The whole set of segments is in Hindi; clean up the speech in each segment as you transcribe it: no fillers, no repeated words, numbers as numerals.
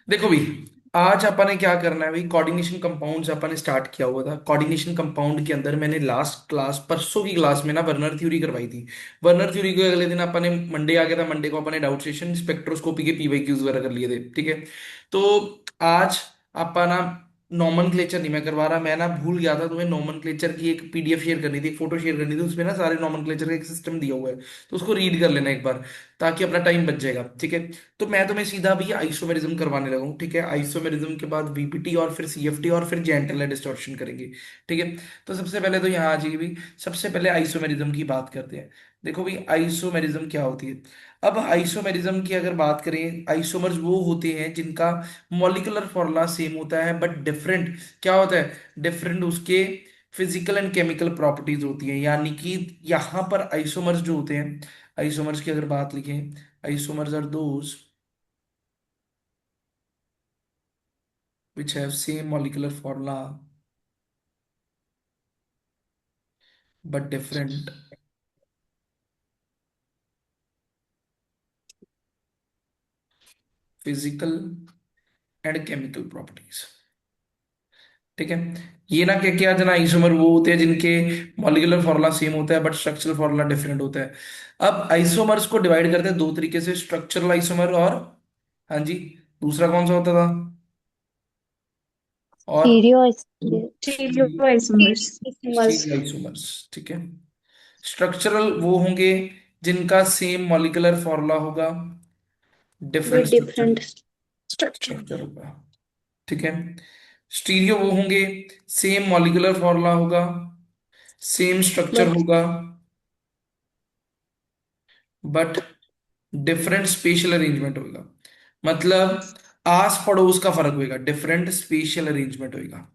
देखो भी, आज अपन ने क्या करना है भाई, कोऑर्डिनेशन कंपाउंड्स अपन ने स्टार्ट किया हुआ था। कोऑर्डिनेशन कंपाउंड के अंदर मैंने लास्ट क्लास, परसों की क्लास में ना वर्नर थ्योरी करवाई थी। वर्नर थ्योरी के अगले दिन अपन ने, मंडे आ गया था, मंडे को अपन ने डाउट सेशन स्पेक्ट्रोस्कोपी के पीवाईक्यूज वगैरह कर लिए थे, ठीक है। तो आज अपन ना नॉमनक्लेचर नहीं मैं करवा रहा, मैं ना भूल गया था तुम्हें नॉमनक्लेचर की एक पीडीएफ शेयर करनी थी, एक फोटो शेयर करनी थी, उसमें ना सारे नॉमनक्लेचर का एक सिस्टम दिया हुआ है। तो उसको रीड कर लेना एक बार, ताकि अपना टाइम बच जाएगा, ठीक है। तो मैं तुम्हें सीधा भी आइसोमेरिज्म करवाने लगा हूँ, ठीक है। आइसोमेरिज्म के बाद वीपीटी और फिर सीएफटी और फिर जेंटल डिस्टॉर्शन करेंगे, ठीक है। तो सबसे पहले तो यहाँ आ जाइए भी, सबसे पहले आइसोमेरिज्म की बात करते हैं। देखो भी, आइसोमेरिज्म क्या होती है। अब आइसोमेरिज्म की अगर बात करें, आइसोमर्स वो होते हैं जिनका मॉलिक्यूलर फॉर्मूला सेम होता है बट डिफरेंट क्या होता है, डिफरेंट उसके फिजिकल एंड केमिकल प्रॉपर्टीज होती हैं। यानी कि यहाँ पर आइसोमर्स जो होते हैं, आइसोमर्स की अगर बात लिखें, isomers are those which have same molecular formula but different physical and chemical properties, ठीक है। ये ना क्या क्या जना आइसोमर वो होते हैं जिनके मॉलिक्यूलर फॉर्मूला सेम होता है बट स्ट्रक्चरल फॉर्मूला डिफरेंट होता है। अब आइसोमर्स को डिवाइड करते हैं दो तरीके से, स्ट्रक्चरल आइसोमर और, हाँ जी, दूसरा कौन सा होता था, और स्टीरियो स्टीरियोआइसोमर्स। स्टीरियो आइसोमर्स, ठीक है। स्ट्रक्चरल वो होंगे जिनका सेम मॉलिक्यूलर फॉर्मूला होगा, different with structure, different structure. Structure होगा, ठीक है। स्टीरियो वो होंगे, सेम मॉलिक्यूलर फॉर्मूला होगा, सेम स्ट्रक्चर बट होगा, बट डिफरेंट स्पेशल अरेंजमेंट होगा। मतलब आस पड़ोस का फर्क होगा, डिफरेंट स्पेशल अरेंजमेंट होगा।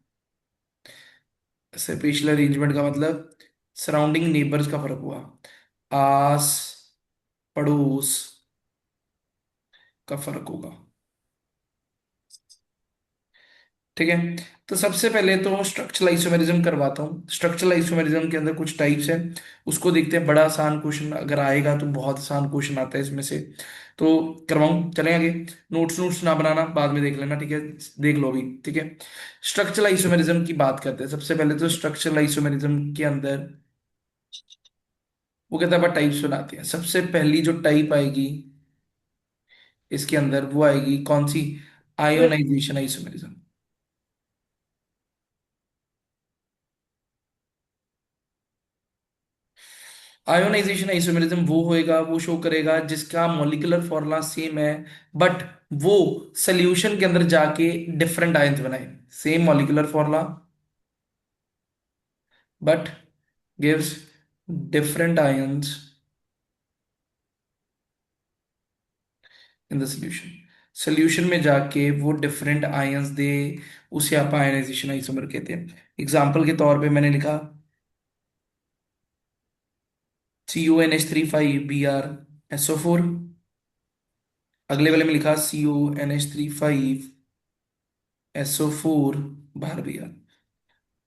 स्पेशल अरेंजमेंट का मतलब सराउंडिंग नेबर्स का फर्क हुआ, आस पड़ोस का फर्क होगा, ठीक है। तो सबसे पहले तो स्ट्रक्चरल आइसोमेरिज्म करवाता हूँ। स्ट्रक्चरल आइसोमेरिज्म के अंदर कुछ टाइप्स हैं, उसको देखते हैं। बड़ा आसान क्वेश्चन अगर आएगा तो बहुत आसान क्वेश्चन आता है इसमें से, तो करवाऊँ, चलें आगे। नोट्स नोट्स ना बनाना, बाद में देख लेना, ठीक है। देख लो भी, ठीक है। स्ट्रक्चरल आइसोमेरिज्म की बात करते हैं। सबसे पहले तो स्ट्रक्चरल आइसोमेरिज्म के अंदर वो कहता है टाइप्स बनाते हैं। सबसे पहली जो टाइप आएगी इसके अंदर वो आएगी कौन सी, आयोनाइजेशन आइसोमेरिज्म। आयोनाइजेशन आइसोमेरिज्म वो होएगा, वो शो करेगा जिसका मॉलिक्यूलर फॉर्मूला सेम है बट वो सोल्यूशन के अंदर जाके डिफरेंट आयंस बनाए। Same molecular formula but gives different ions in the solution. Solution में जाके वो डिफरेंट आयंस दे, उसे आप आयोनाइजेशन आइसोमर कहते हैं। एग्जाम्पल के तौर पे मैंने लिखा CuNH3 5Br SO4, अगले वाले में लिखा CuNH3 5SO4 बाहर भी यार।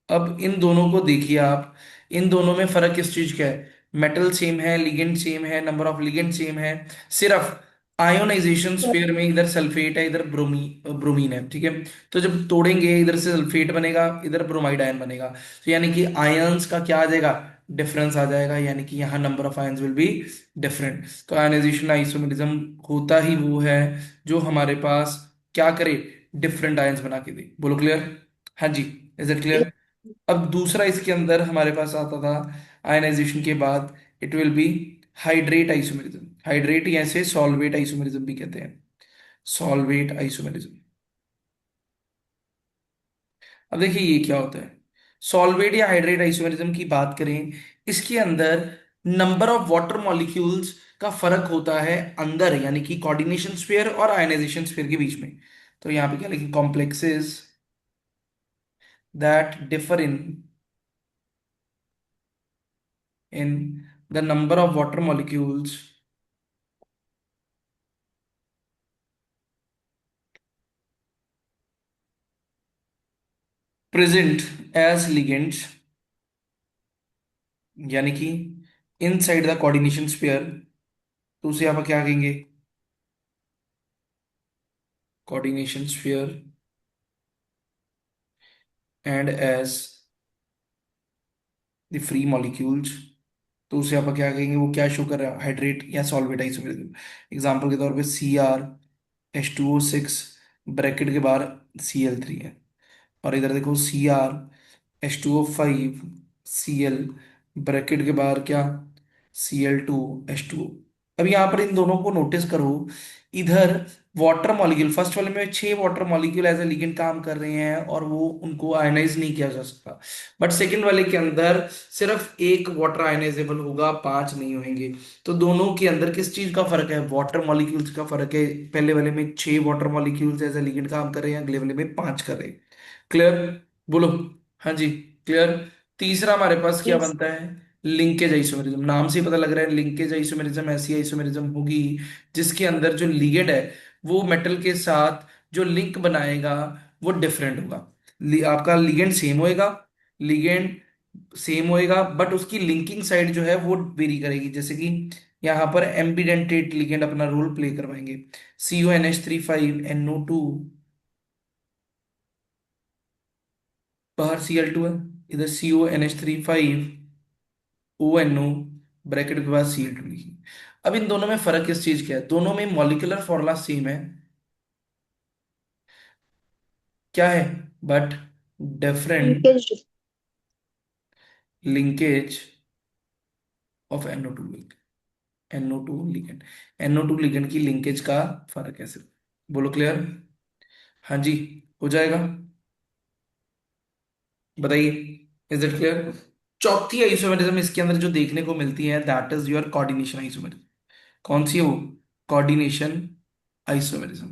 अब इन दोनों को देखिए आप, इन दोनों में फर्क किस चीज का है, मेटल सेम है, लिगेंड सेम है, नंबर ऑफ लिगेंड सेम है, सिर्फ आयोनाइजेशन स्फीयर में इधर सल्फेट है, इधर ब्रोमीन है, ठीक है। तो जब तोड़ेंगे इधर से सल्फेट बनेगा, इधर ब्रोमाइड आयन बनेगा, तो यानी कि आयंस का क्या आ जाएगा, डिफरेंस आ जाएगा, यानी कि यहाँ number of ions will be different. तो आयोनाइजेशन आइसोमेरिज्म होता ही वो है जो हमारे पास क्या करे, डिफरेंट आयंस बना के दे। बोलो क्लियर, हाँ जी, इज इट क्लियर। अब दूसरा इसके अंदर हमारे पास आता था आयनाइजेशन के बाद, it will be hydrate isomerism. Hydrate या ऐसे सॉल्वेट आइसोमेरिज्म भी कहते हैं, सॉल्वेट आइसोमेरिज्म। अब देखिए ये क्या होता है, सॉल्वेट या हाइड्रेट आइसोमेरिज्म की बात करें, इसके अंदर नंबर ऑफ वाटर मॉलिक्यूल्स का फर्क होता है अंदर, यानी कि कोऑर्डिनेशन स्फीयर और आयनाइजेशन स्फीयर के बीच में। तो यहाँ पे क्या लिखें, complexes that differ in the number of water molecules present as ligands, यानी कि इनसाइड द कोऑर्डिनेशन स्फीयर, तो उसे आप क्या कहेंगे, coordination sphere and as the free molecules, तो उसे आप क्या कहेंगे, वो क्या शो कर रहा है, हाइड्रेट या सॉल्वेट आइसोमेरिज्म। एग्जाम्पल के तौर पे Cr H2O6, ब्रैकेट के बाहर Cl3 है, और इधर देखो Cr H2O5 Cl, ब्रैकेट के बाहर क्या, Cl2H2O। अब यहाँ पर इन दोनों को नोटिस करो, इधर वाटर मॉलिक्यूल, फर्स्ट वाले में 6 water molecule as a ligand काम कर रहे हैं और वो उनको आयनाइज नहीं किया जा सकता, बट सेकेंड वाले के अंदर सिर्फ एक वाटर आयनाइजेबल होगा, 5 नहीं होंगे। तो दोनों के अंदर किस चीज का फर्क है, वाटर मॉलिक्यूल्स का फर्क है। पहले वाले में 6 water molecules as a ligand काम कर रहे हैं, अगले वाले में 5 कर रहे हैं। क्लियर, बोलो। हाँ जी, क्लियर। तीसरा हमारे पास क्या यस। बनता है, लिंकेज आइसोमेरिज्म। नाम से ही पता लग रहा है, लिंकेज आइसोमेरिज्म ऐसी आइसोमेरिज्म होगी जिसके अंदर जो लिगेंड है वो मेटल के साथ जो लिंक बनाएगा वो डिफरेंट होगा। आपका लिगेंड सेम होएगा, लिगेंड सेम होएगा, बट उसकी लिंकिंग साइड जो है वो वेरी करेगी। जैसे कि यहाँ पर एम्बिडेंटेट लिगेंड अपना रोल प्ले करवाएंगे। CONH3 5 NO2, बाहर Cl2 है, इधर CONH3 5 ONO, ब्रैकेट के बाद Cl2 लिखी। अब इन दोनों में फर्क किस चीज का है, दोनों में मॉलिक्यूलर फॉर्मूला सेम है, क्या है, but different linkage. Linkage of NO2 link, NO2 ligand, NO2 ligand की लिंकेज का फर्क है सिर्फ। बोलो, क्लियर। हाँ जी, हो जाएगा, बताइए, इज इट क्लियर। चौथी आइसोमेरिज्म इसके अंदर जो देखने को मिलती है, that is your coordination isomerism. कौन सी है वो, कोऑर्डिनेशन आइसोमेरिज्म।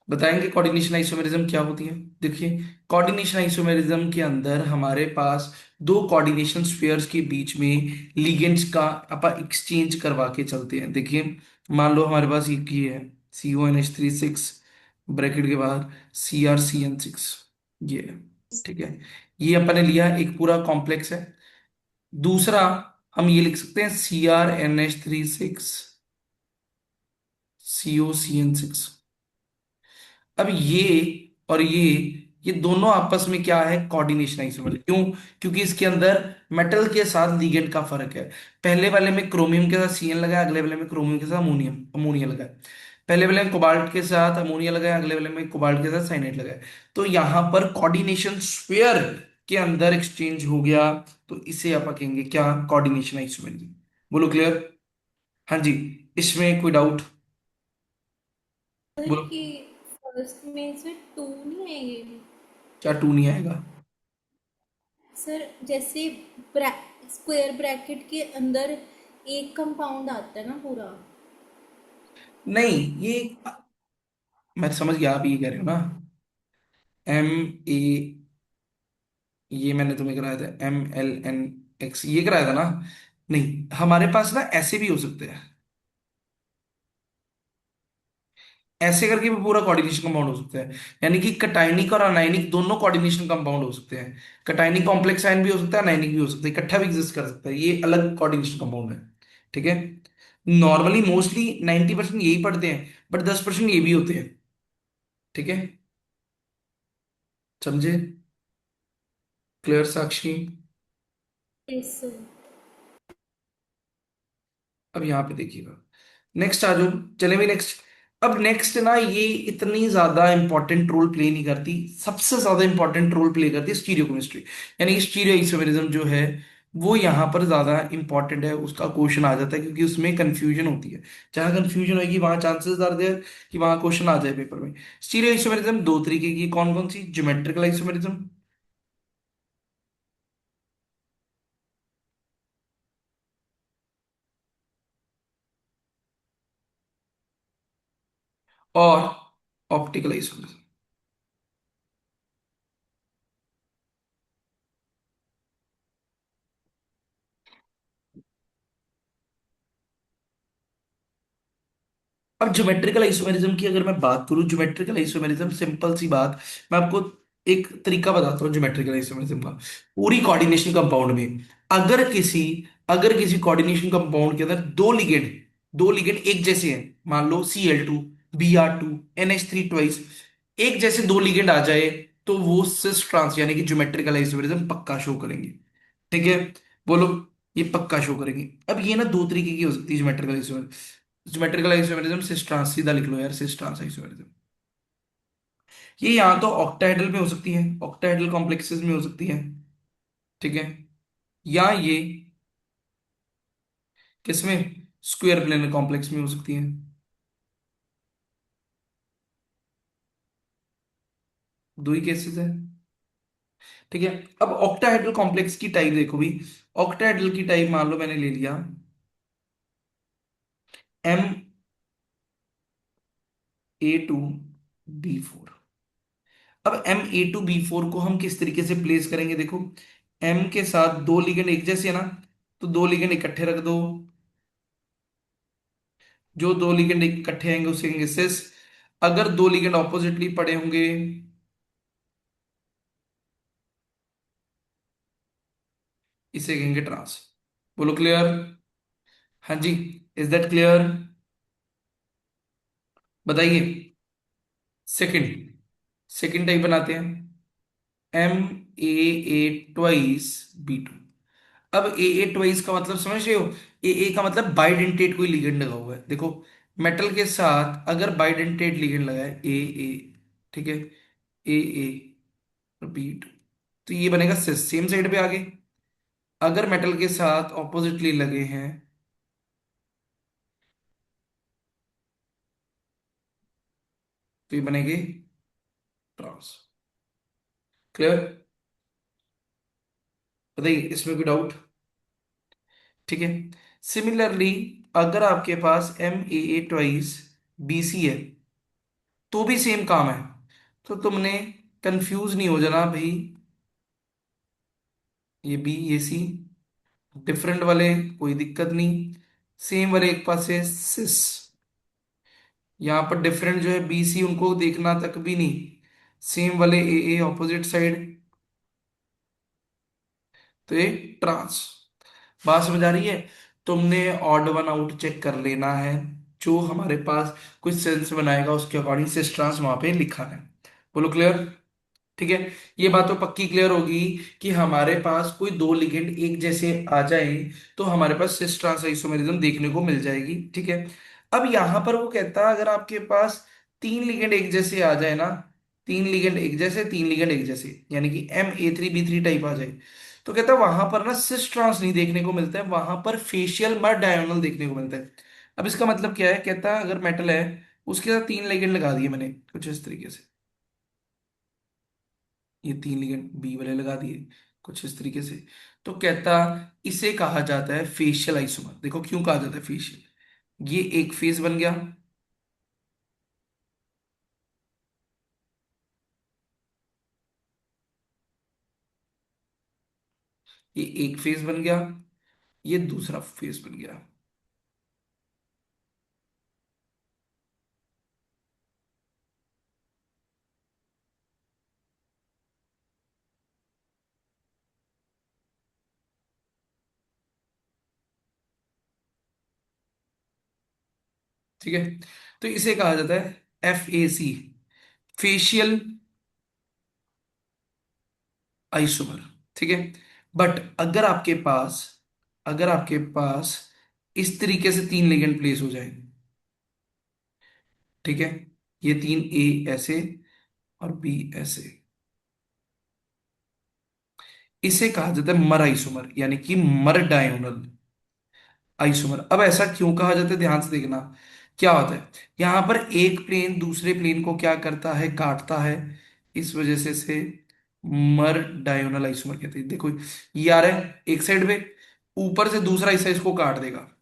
बताएंगे कोऑर्डिनेशन आइसोमेरिज्म क्या होती है। देखिए, कोऑर्डिनेशन आइसोमेरिज्म के अंदर हमारे पास दो कोऑर्डिनेशन स्फीयर्स के बीच में लिगेंड्स का अपन एक्सचेंज करवा के चलते हैं। देखिए, मान लो हमारे पास एक ही है, CONH3 6, ब्रैकेट के बाहर CrCN6, ये है, ठीक है। ये अपन ने लिया, एक पूरा कॉम्प्लेक्स है। दूसरा हम ये लिख सकते हैं CrNH3 6 COCN6। अब ये और ये दोनों आपस में क्या है, कोऑर्डिनेशन आइसोमर। क्यों, क्योंकि इसके अंदर मेटल के साथ लिगेंड का फर्क है। पहले वाले में क्रोमियम के साथ CN लगाया, अगले वाले में क्रोमियम के साथ अमोनियम अमोनिया लगाया। पहले वाले में कोबाल्ट के साथ अमोनिया लगाया, अगले वाले में कोबाल्ट के साथ साइनाइड लगाया। तो यहां पर कोऑर्डिनेशन स्फीयर के अंदर एक्सचेंज हो गया, तो इसे आप कहेंगे क्या, कोऑर्डिनेशन आइसोमेरिज्म। बोलो, क्लियर। हाँ जी, इसमें कोई डाउट, सर बोलो। ये फर्स्ट में से टू नहीं आएंगे? क्या टू नहीं आएगा। सर जैसे स्क्वायर ब्रैकेट के अंदर एक कंपाउंड आता है ना पूरा। नहीं, ये मैं समझ गया, आप ये कह रहे हो ना, MA, ये मैंने तुम्हें कराया था MLNX, ये कराया था ना। नहीं, हमारे पास ना ऐसे भी हो सकते हैं, ऐसे करके भी पूरा कोऑर्डिनेशन कंपाउंड हो सकता है। यानी कि कटायनिक और अनायनिक दोनों कोऑर्डिनेशन कंपाउंड हो सकते हैं। कटायनिक कॉम्प्लेक्स आयन भी हो सकता है, अनायनिक भी हो सकता है, इकट्ठा भी एग्जिस्ट कर सकता है, ये अलग कोऑर्डिनेशन कंपाउंड है। ठीक है, नॉर्मली मोस्टली 90% यही पढ़ते हैं, बट 10% ये भी होते हैं। ठीक है, समझे, क्लियर साक्षी। Yes sir. अब यहाँ पे देखिएगा, नेक्स्ट आ जाओ, चले भी नेक्स्ट। अब नेक्स्ट ना, ये इतनी ज्यादा इंपॉर्टेंट रोल प्ले नहीं करती, सबसे ज्यादा इंपॉर्टेंट रोल प्ले करती है स्टीरियोकेमिस्ट्री। यानी स्टीरियो आइसोमेरिज्म जो है वो यहाँ पर ज्यादा इंपॉर्टेंट है, उसका क्वेश्चन आ जाता है, क्योंकि उसमें कंफ्यूजन होती है। जहां कंफ्यूजन होगी वहां चांसेस आर देयर कि वहां क्वेश्चन आ जाए पेपर में। स्टीरियो आइसोमेरिज्म दो तरीके की, कौन कौन सी, ज्योमेट्रिकल आइसोमेरिज्म और ऑप्टिकल आइसोमेरिज्म। अब ज्योमेट्रिकल आइसोमेरिज्म की अगर मैं बात करूं, ज्योमेट्रिकल आइसोमेरिज्म सिंपल सी बात, मैं आपको एक तरीका बताता हूँ ज्योमेट्रिकल आइसोमेरिज्म का। पूरी कोऑर्डिनेशन कंपाउंड में अगर किसी अगर किसी कोऑर्डिनेशन कंपाउंड के अंदर दो लिगेंड एक जैसे हैं, मान लो Cl2 Br2 NH3 ट्वाइस, एक जैसे दो लिगेंड आ जाए, तो वो सिस ट्रांस यानी कि ज्योमेट्रिकल आइसोमेरिज्म पक्का शो करेंगे। ठीक है, बोलो, ये पक्का शो करेंगे। अब ये ना दो तरीके की हो सकती है geometrical isomerism. Geometrical isomerism cis trans, सीधा लिख लो यार, सिस ट्रांस आइसोमेरिज्म। ये यहाँ तो ऑक्टाहेड्रल में हो सकती है, ऑक्टाहेड्रल कॉम्प्लेक्सेस में हो सकती है। ठीक है, या ये किसमें, स्क्वायर प्लेनर कॉम्प्लेक्स में हो सकती है। दो ही केसेस है। ठीक है, अब ऑक्टाहेड्रल कॉम्प्लेक्स की टाइप देखो भी। ऑक्टाहेड्रल की टाइप मान लो मैंने ले लिया Ma2B4। अब Ma2B4 को हम किस तरीके से प्लेस करेंगे, देखो, M के साथ दो लिगेंड एक जैसे है ना, तो दो लिगेंड इकट्ठे रख दो। जो दो लिगेंड इकट्ठे आएंगे उसे कहेंगे सिस। अगर दो लिगेंड ऑपोजिटली पड़े होंगे, इसे कहेंगे ट्रांस। बोलो क्लियर। हाँ जी, इज दैट क्लियर? बताइए। सेकंड, सेकंड टाइप बनाते हैं, Ma8 ट्वाइस B2। अब A8 ट्वाइस का मतलब समझ रहे हो, ए का मतलब बाइडेंटेट कोई लिगेंड लगा हुआ है, देखो, मेटल के साथ अगर बाइडेंटेट लिगेंड लगा है ए, ठीक है, ए और B2, तो ये बनेगा सिस, सेम साइड पे आगे। अगर मेटल के साथ ऑपोजिटली लगे हैं, तो ये बनेंगे ट्रांस। क्लियर? बताइए, इसमें कोई डाउट? ठीक है, सिमिलरली अगर आपके पास Ma8 ट्वाइस BC है, तो भी सेम काम है। तो तुमने कंफ्यूज नहीं हो जाना भाई, ये बी ये सी, डिफरेंट वाले कोई दिक्कत नहीं, सेम वाले एक पास है सिस। यहाँ पर डिफरेंट जो है बी सी, उनको देखना तक भी नहीं, सेम वाले ए ऑपोजिट साइड, तो ये ट्रांस। बात समझ आ रही है? तुमने ऑड वन आउट चेक कर लेना है, जो हमारे पास कुछ सेंस बनाएगा उसके अकॉर्डिंग सिस ट्रांस वहां पे लिखा है। बोलो क्लियर? ठीक है, ये बात तो पक्की क्लियर होगी कि हमारे पास कोई दो लिगेंड एक जैसे आ जाए, तो हमारे पास सिस ट्रांस आइसोमेरिज्म देखने को मिल जाएगी। ठीक है, अब यहां पर वो कहता है अगर आपके पास तीन लिगेंड एक जैसे आ जाए ना, तीन लिगेंड एक जैसे, तीन लिगेंड एक जैसे, यानी कि Ma3B3 टाइप आ जाए, तो कहता है वहां पर ना सिस ट्रांस नहीं देखने को मिलता है, वहां पर फेशियल मर डायगोनल देखने को मिलता है। अब इसका मतलब क्या है, कहता है अगर मेटल है, उसके साथ तीन लिगेंड लगा दिए मैंने कुछ इस तरीके से, ये तीन लिगेंड बी वाले लगा दिए कुछ इस तरीके से, तो कहता इसे कहा जाता है फेशियल आइसोमर। देखो क्यों कहा जाता है फेशियल, ये एक फेस बन गया, ये एक फेस बन गया, ये दूसरा फेस बन गया। ठीक है, तो इसे कहा जाता है FAC, फेशियल आइसोमर। ठीक है, बट अगर आपके पास इस तरीके से तीन लिगेंड प्लेस हो जाए, ठीक है, ये तीन ए ऐसे और बी ऐसे, इसे कहा जाता है मर आइसोमर, यानी कि मर डायगोनल आइसोमर। अब ऐसा क्यों कहा जाता है, ध्यान से देखना क्या होता है। यहां पर एक प्लेन दूसरे प्लेन को क्या करता है, काटता है, इस वजह से इसे मर डायगोनल आइसोमर कहते हैं। देखो, ये आ रहा है एक साइड पे, ऊपर से दूसरा हिस्सा इसको काट देगा।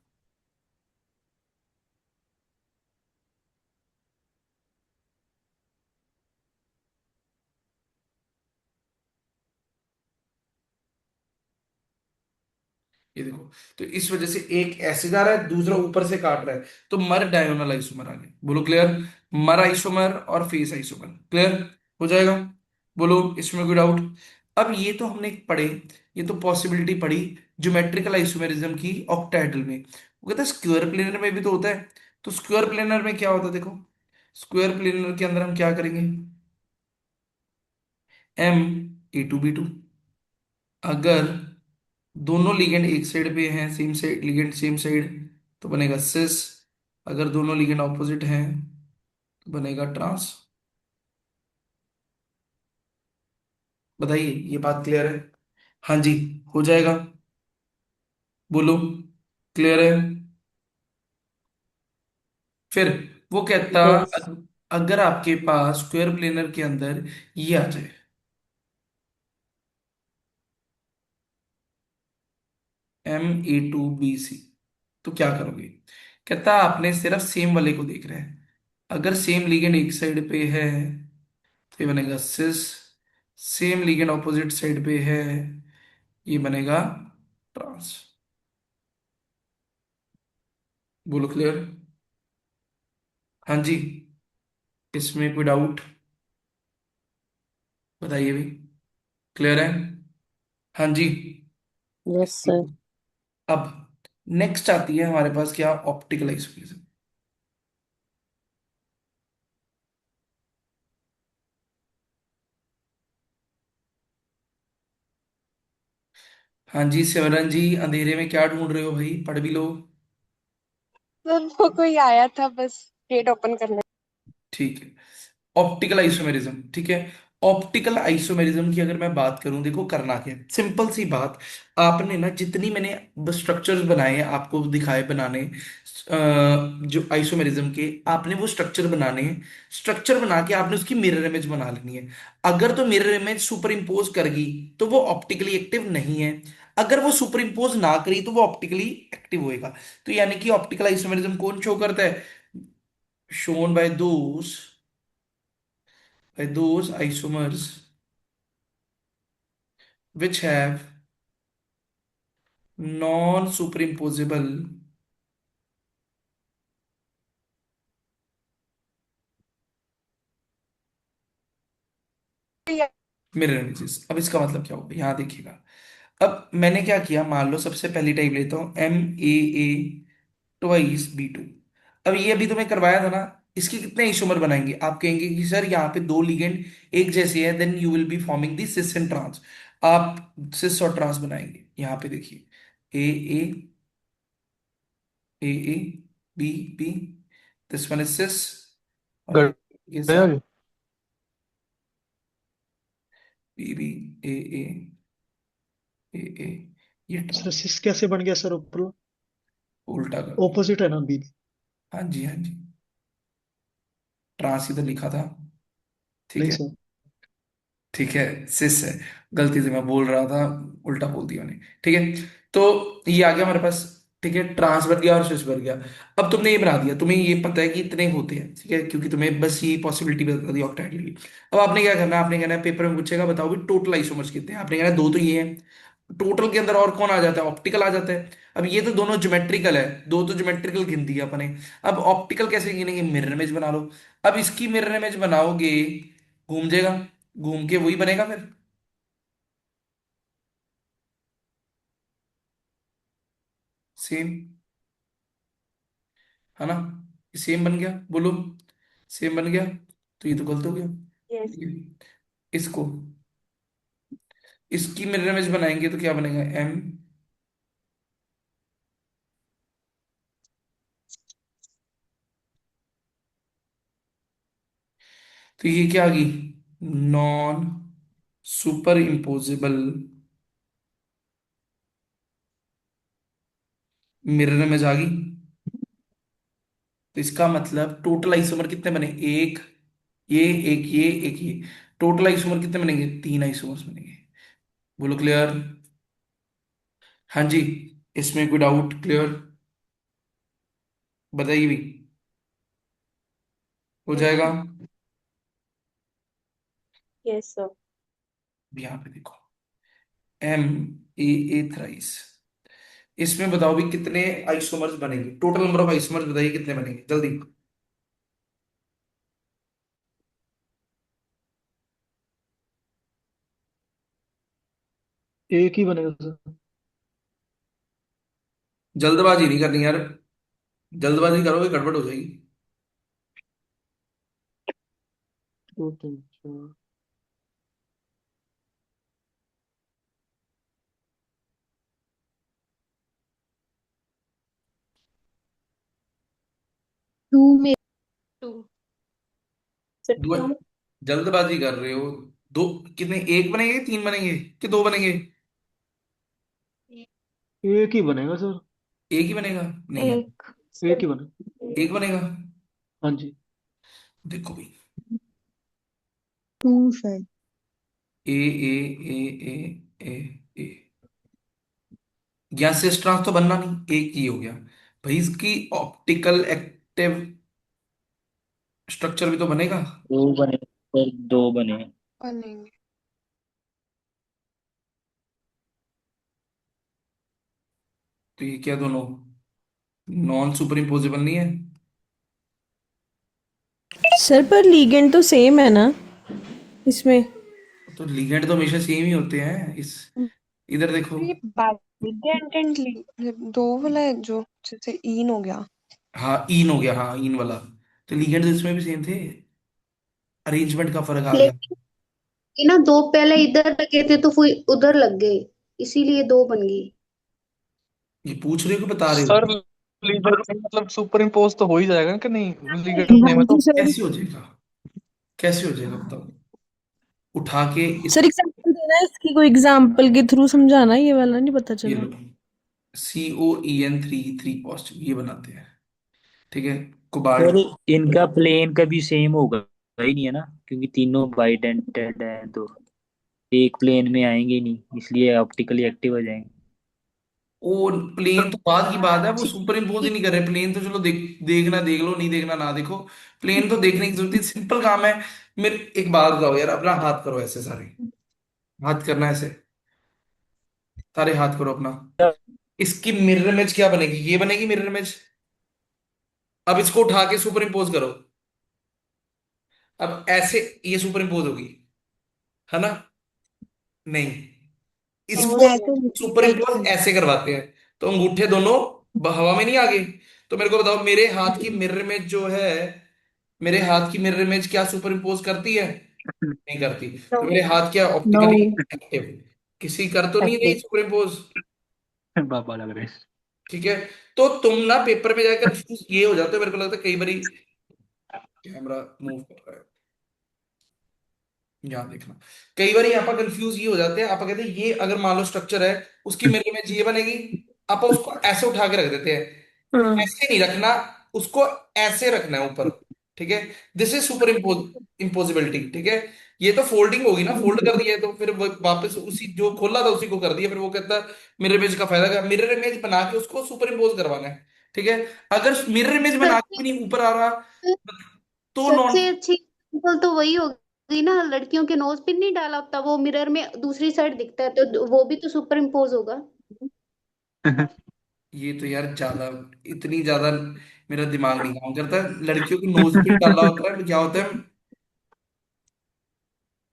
ये देखो, तो इस वजह से एक ऐसे जा रहा है, दूसरा ऊपर से काट रहा है, तो मर डायगोनल आइसोमर आ गया। बोलो क्लियर? मर आइसोमर और फेस आइसोमर। क्लियर हो जाएगा? बोलो, इसमें कोई डाउट? अब ये तो हमने पढ़े ये तो पॉसिबिलिटी पड़ी ज्योमेट्रिकल आइसोमेरिज्म की ऑक्टाहेड्रल में। वो कहता है स्क्वायर प्लेनर में भी तो होता है। तो स्क्वायर प्लेनर में क्या होता है देखो, स्क्वायर प्लेनर के अंदर हम क्या करेंगे, M a2b2। अगर दोनों लिगेंड एक साइड पे हैं, same side ligand same side, तो बनेगा सिस। अगर दोनों लिगेंड ऑपोजिट हैं तो बनेगा ट्रांस। बताइए, ये बात क्लियर है? हाँ जी, हो जाएगा। बोलो, क्लियर है? फिर वो कहता, यस। अगर आपके पास स्क्वायर प्लेनर के अंदर ये आ जाए, M a2b c, तो क्या करोगे? कहता आपने सिर्फ सेम वाले को देख रहे हैं। अगर सेम लिगेंड एक साइड पे है तो ये बनेगा सिस, सेम लिगेंड ऑपोजिट साइड पे है, ये बनेगा ट्रांस। बोलो, क्लियर? हाँ जी, इसमें कोई डाउट? बताइए भी, क्लियर है? हाँ जी। Yes sir. अब नेक्स्ट आती है हमारे पास क्या, ऑप्टिकल आइसोमेरिज्म। हाँ जी सिमरन जी, अंधेरे में क्या ढूंढ रहे हो भाई, पढ़ भी लो। सर वो कोई आया था बस गेट ओपन करने। ठीक है, ऑप्टिकल आइसोमेरिज्म, ठीक है। ऑप्टिकल आइसोमेरिज्म की अगर मैं बात करूं, देखो करना क्या है, सिंपल सी बात। आपने ना जितनी मैंने स्ट्रक्चर्स बनाए हैं, आपको दिखाए बनाने, जो आइसोमेरिज्म के, आपने वो स्ट्रक्चर बनाने हैं। स्ट्रक्चर बना के आपने उसकी मिरर इमेज बना लेनी है। अगर तो मिरर इमेज सुपर इम्पोज करेगी तो वो ऑप्टिकली एक्टिव नहीं है। अगर वो सुपर इम्पोज ना करी तो वो ऑप्टिकली एक्टिव होएगा। तो यानी कि ऑप्टिकल आइसोमेरिज्म कौन शो करता है? Shown by those isomers which have non-superimposable mirror images. अब इसका मतलब क्या होगा, यहां देखिएगा। अब मैंने क्या किया, मान लो सबसे पहली टाइप लेता हूं, M a2b2। अब ये अभी तुम्हें करवाया था ना, इसके कितने आइसोमर बनाएंगे? आप कहेंगे कि सर यहाँ पे दो लिगेंड एक जैसे हैं, then you will be forming the cis and trans. आप सिस और ट्रांस बनाएंगे, यहाँ पे देखिए, A A A A B B, this one is cis, और ये गया साथ जी। B B A A A ए, ये सर ट्रांस। सिस कैसे बन गया सर ऊपर? उल्टा कर दिया। ऑपोजिट है ना बी? हाँ जी, हाँ जी, ट्रांस इधर लिखा था, ठीक नहीं है। सर। ठीक है, सिस है, गलती से मैं बोल रहा था, उल्टा बोल दिया मैंने, ठीक है। तो ये आ गया हमारे पास, ठीक है, ट्रांस बन गया और सिस बन गया। अब तुमने ये बना दिया, तुम्हें ये पता है कि इतने होते हैं, ठीक है, क्योंकि तुम्हें बस ये पॉसिबिलिटी बता दी ऑक्टेट की। अब आपने क्या करना है, आपने कहना है, पेपर में पूछेगा बताओ भी टोटल आइसोमर्स कितने हैं, आपने कहना है दो तो ये हैं। टोटल के अंदर और कौन आ जाता है, ऑप्टिकल आ जाता है। अब ये तो दोनों ज्योमेट्रिकल है, दो तो ज्योमेट्रिकल गिन दिया अपने। अब ऑप्टिकल कैसे गिनेंगे, मिरर इमेज बना लो। अब इसकी मिरर इमेज बनाओगे, घूम जाएगा, घूम के वही बनेगा फिर, सेम, है ना? सेम बन गया, बोलो, सेम बन गया। तो ये तो गलत हो गया, यस। ये, इसको, इसकी मिरर इमेज बनाएंगे तो क्या बनेगा, M। तो ये क्या आ गई, non superimposable mirror image आ गई। तो इसका मतलब टोटल आइसोमर कितने बने, एक ये, एक ये, एक ये। टोटल आइसोमर कितने बनेंगे, तीन आइसोमर्स बनेंगे। बोलो, क्लियर? हाँ जी, इसमें कोई डाउट? क्लियर? बताइए भी, हो जाएगा? Yes sir. अब यहाँ पे देखो, M a थ्राइस, इसमें बताओ भी कितने आइसोमर्स बनेंगे, टोटल नंबर ऑफ आइसोमर्स बताइए कितने बनेंगे जल्दी। एक ही बनेगा सर। जल्दबाजी नहीं करनी यार, जल्दबाजी करोगे गड़बड़ हो जाएगी। दो तीन चार। टू में टू सर दो, टू। जल्दबाजी कर रहे हो। दो कितने, एक बनेंगे तीन बनेंगे कि दो बनेंगे? एक ही बनेगा सर। एक ही बनेगा? नहीं यार, एक एक सर। ही बने। एक बनेगा। हाँ जी। देखो भाई, टू शायद। ए ए ए ए ए ए, यहाँ से ट्रांस तो बनना नहीं, एक ही हो गया। भाई इसकी ऑप्टिकल एक्टिव स्ट्रक्चर भी तो बनेगा। दो बने सर, दो बने। बनेंगे। तो ये क्या दोनों नॉन सुपर इम्पोजिबल नहीं है? सर पर लीगेंड तो सेम है ना इसमें। तो लिगेंड तो हमेशा सेम ही होते हैं इस, इधर देखो। ये बाइडेंटेंट दो वाला है जो जैसे इन हो गया। हाँ इन हो गया, हाँ इन वाला। तो लिगेंड तो इसमें भी सेम थे, अरेंजमेंट का फर्क आ गया। लेकिन ये ना दो पहले इधर लगे थे तो फिर उधर लग गए, इसीलिए दो बन गई। ये पूछ रहे हो कि बता रहे हो? सर लीडर मतलब सुपर इम्पोज तो हो ही जाएगा कि नहीं, लीडर नेम है हाँ तो। जी सर। कैसे हो जाएगा, कैसे हो जाएगा बताओ? उठा के इस, सर एग्जांपल देना है इसकी, कोई एग्जांपल के थ्रू समझाना, ये वाला नहीं पता ये चला। लो, COEN3 थ्री पॉजिटिव ये बनाते हैं, ठीक है। कोबाल्ट, सर इनका प्लेन कभी सेम होगा ही नहीं है ना, क्योंकि तीनों बाइडेंटेड हैं तो एक प्लेन में आएंगे ही नहीं, इसलिए ऑप्टिकली एक्टिव हो जाएंगे। और प्लेन तो बाद की बात है, वो ठीक सुपर इम्पोज ही ठीक। नहीं कर रहे। प्लेन तो चलो देखना देख लो, नहीं देखना ना देखो। प्लेन तो देखने की जरूरत है, सिंपल काम है। मेरे एक बात बताओ यार, अपना हाथ करो ऐसे सारे, हाथ करना है ऐसे, सारे हाथ करो अपना। इसकी मिरर इमेज क्या बनेगी? ये बनेगी मिरर इमेज। अब इसको उठा के सुपर इम्पोज करो, अब ऐसे ये सुपर इम्पोज होगी, है ना? नहीं, इसको मैं तो सुपर लाइक इम्पोज ऐसे करवाते हैं, तो अंगूठे दोनों हवा में नहीं आगे। तो मेरे को बताओ, मेरे हाथ की मिरर इमेज जो है, मेरे हाथ की मिरर इमेज क्या सुपर इम्पोज करती है? नहीं करती। तो मेरे हाथ क्या नो ऑप्टिकली एक्टिव, किसी कर तो नहीं रही एक्टिव। Super impose? बाबा लग रहे ठीक है। तो तुम ना पेपर में जाकर confuse ये हो जाते हो, मेरे को लगता है कई बारी कैमरा मूव कर रहा है, यहाँ देखना। कई बार यहाँ पर कंफ्यूज ये हो जाते हैं, आप कहते हैं ये अगर मान लो स्ट्रक्चर है, उसकी मिरर इमेज ये बनेगी, आप उसको ऐसे उठा के रख देते हैं। हाँ। ऐसे नहीं रखना, उसको ऐसे रखना है ऊपर, ठीक है। दिस इज सुपर इम्पोजिबिलिटी, ठीक है। ये तो फोल्डिंग होगी ना, फोल्ड कर दिया है तो फिर वो वापस उसी जो खोला था उसी को कर दिया, फिर वो कहता है मिरर इमेज का फायदा क्या? मिरर इमेज बना के उसको सुपर इम्पोज करवाना है, ठीक है। अगर मिरर इमेज बना के सबसे भी नहीं ऊपर आ रहा तो नॉन, सबसे अच्छी एग्जाम्पल तो वही होगी ना, लड़कियों के नोज पिन नहीं डाला होता, वो मिरर में दूसरी साइड दिखता है तो वो भी तो सुपर इम्पोज होगा। हैं। ये तो यार ज्यादा, इतनी ज्यादा मेरा दिमाग नहीं काम करता। लड़कियों की नोज पिन डाला होता है, क्या होता है?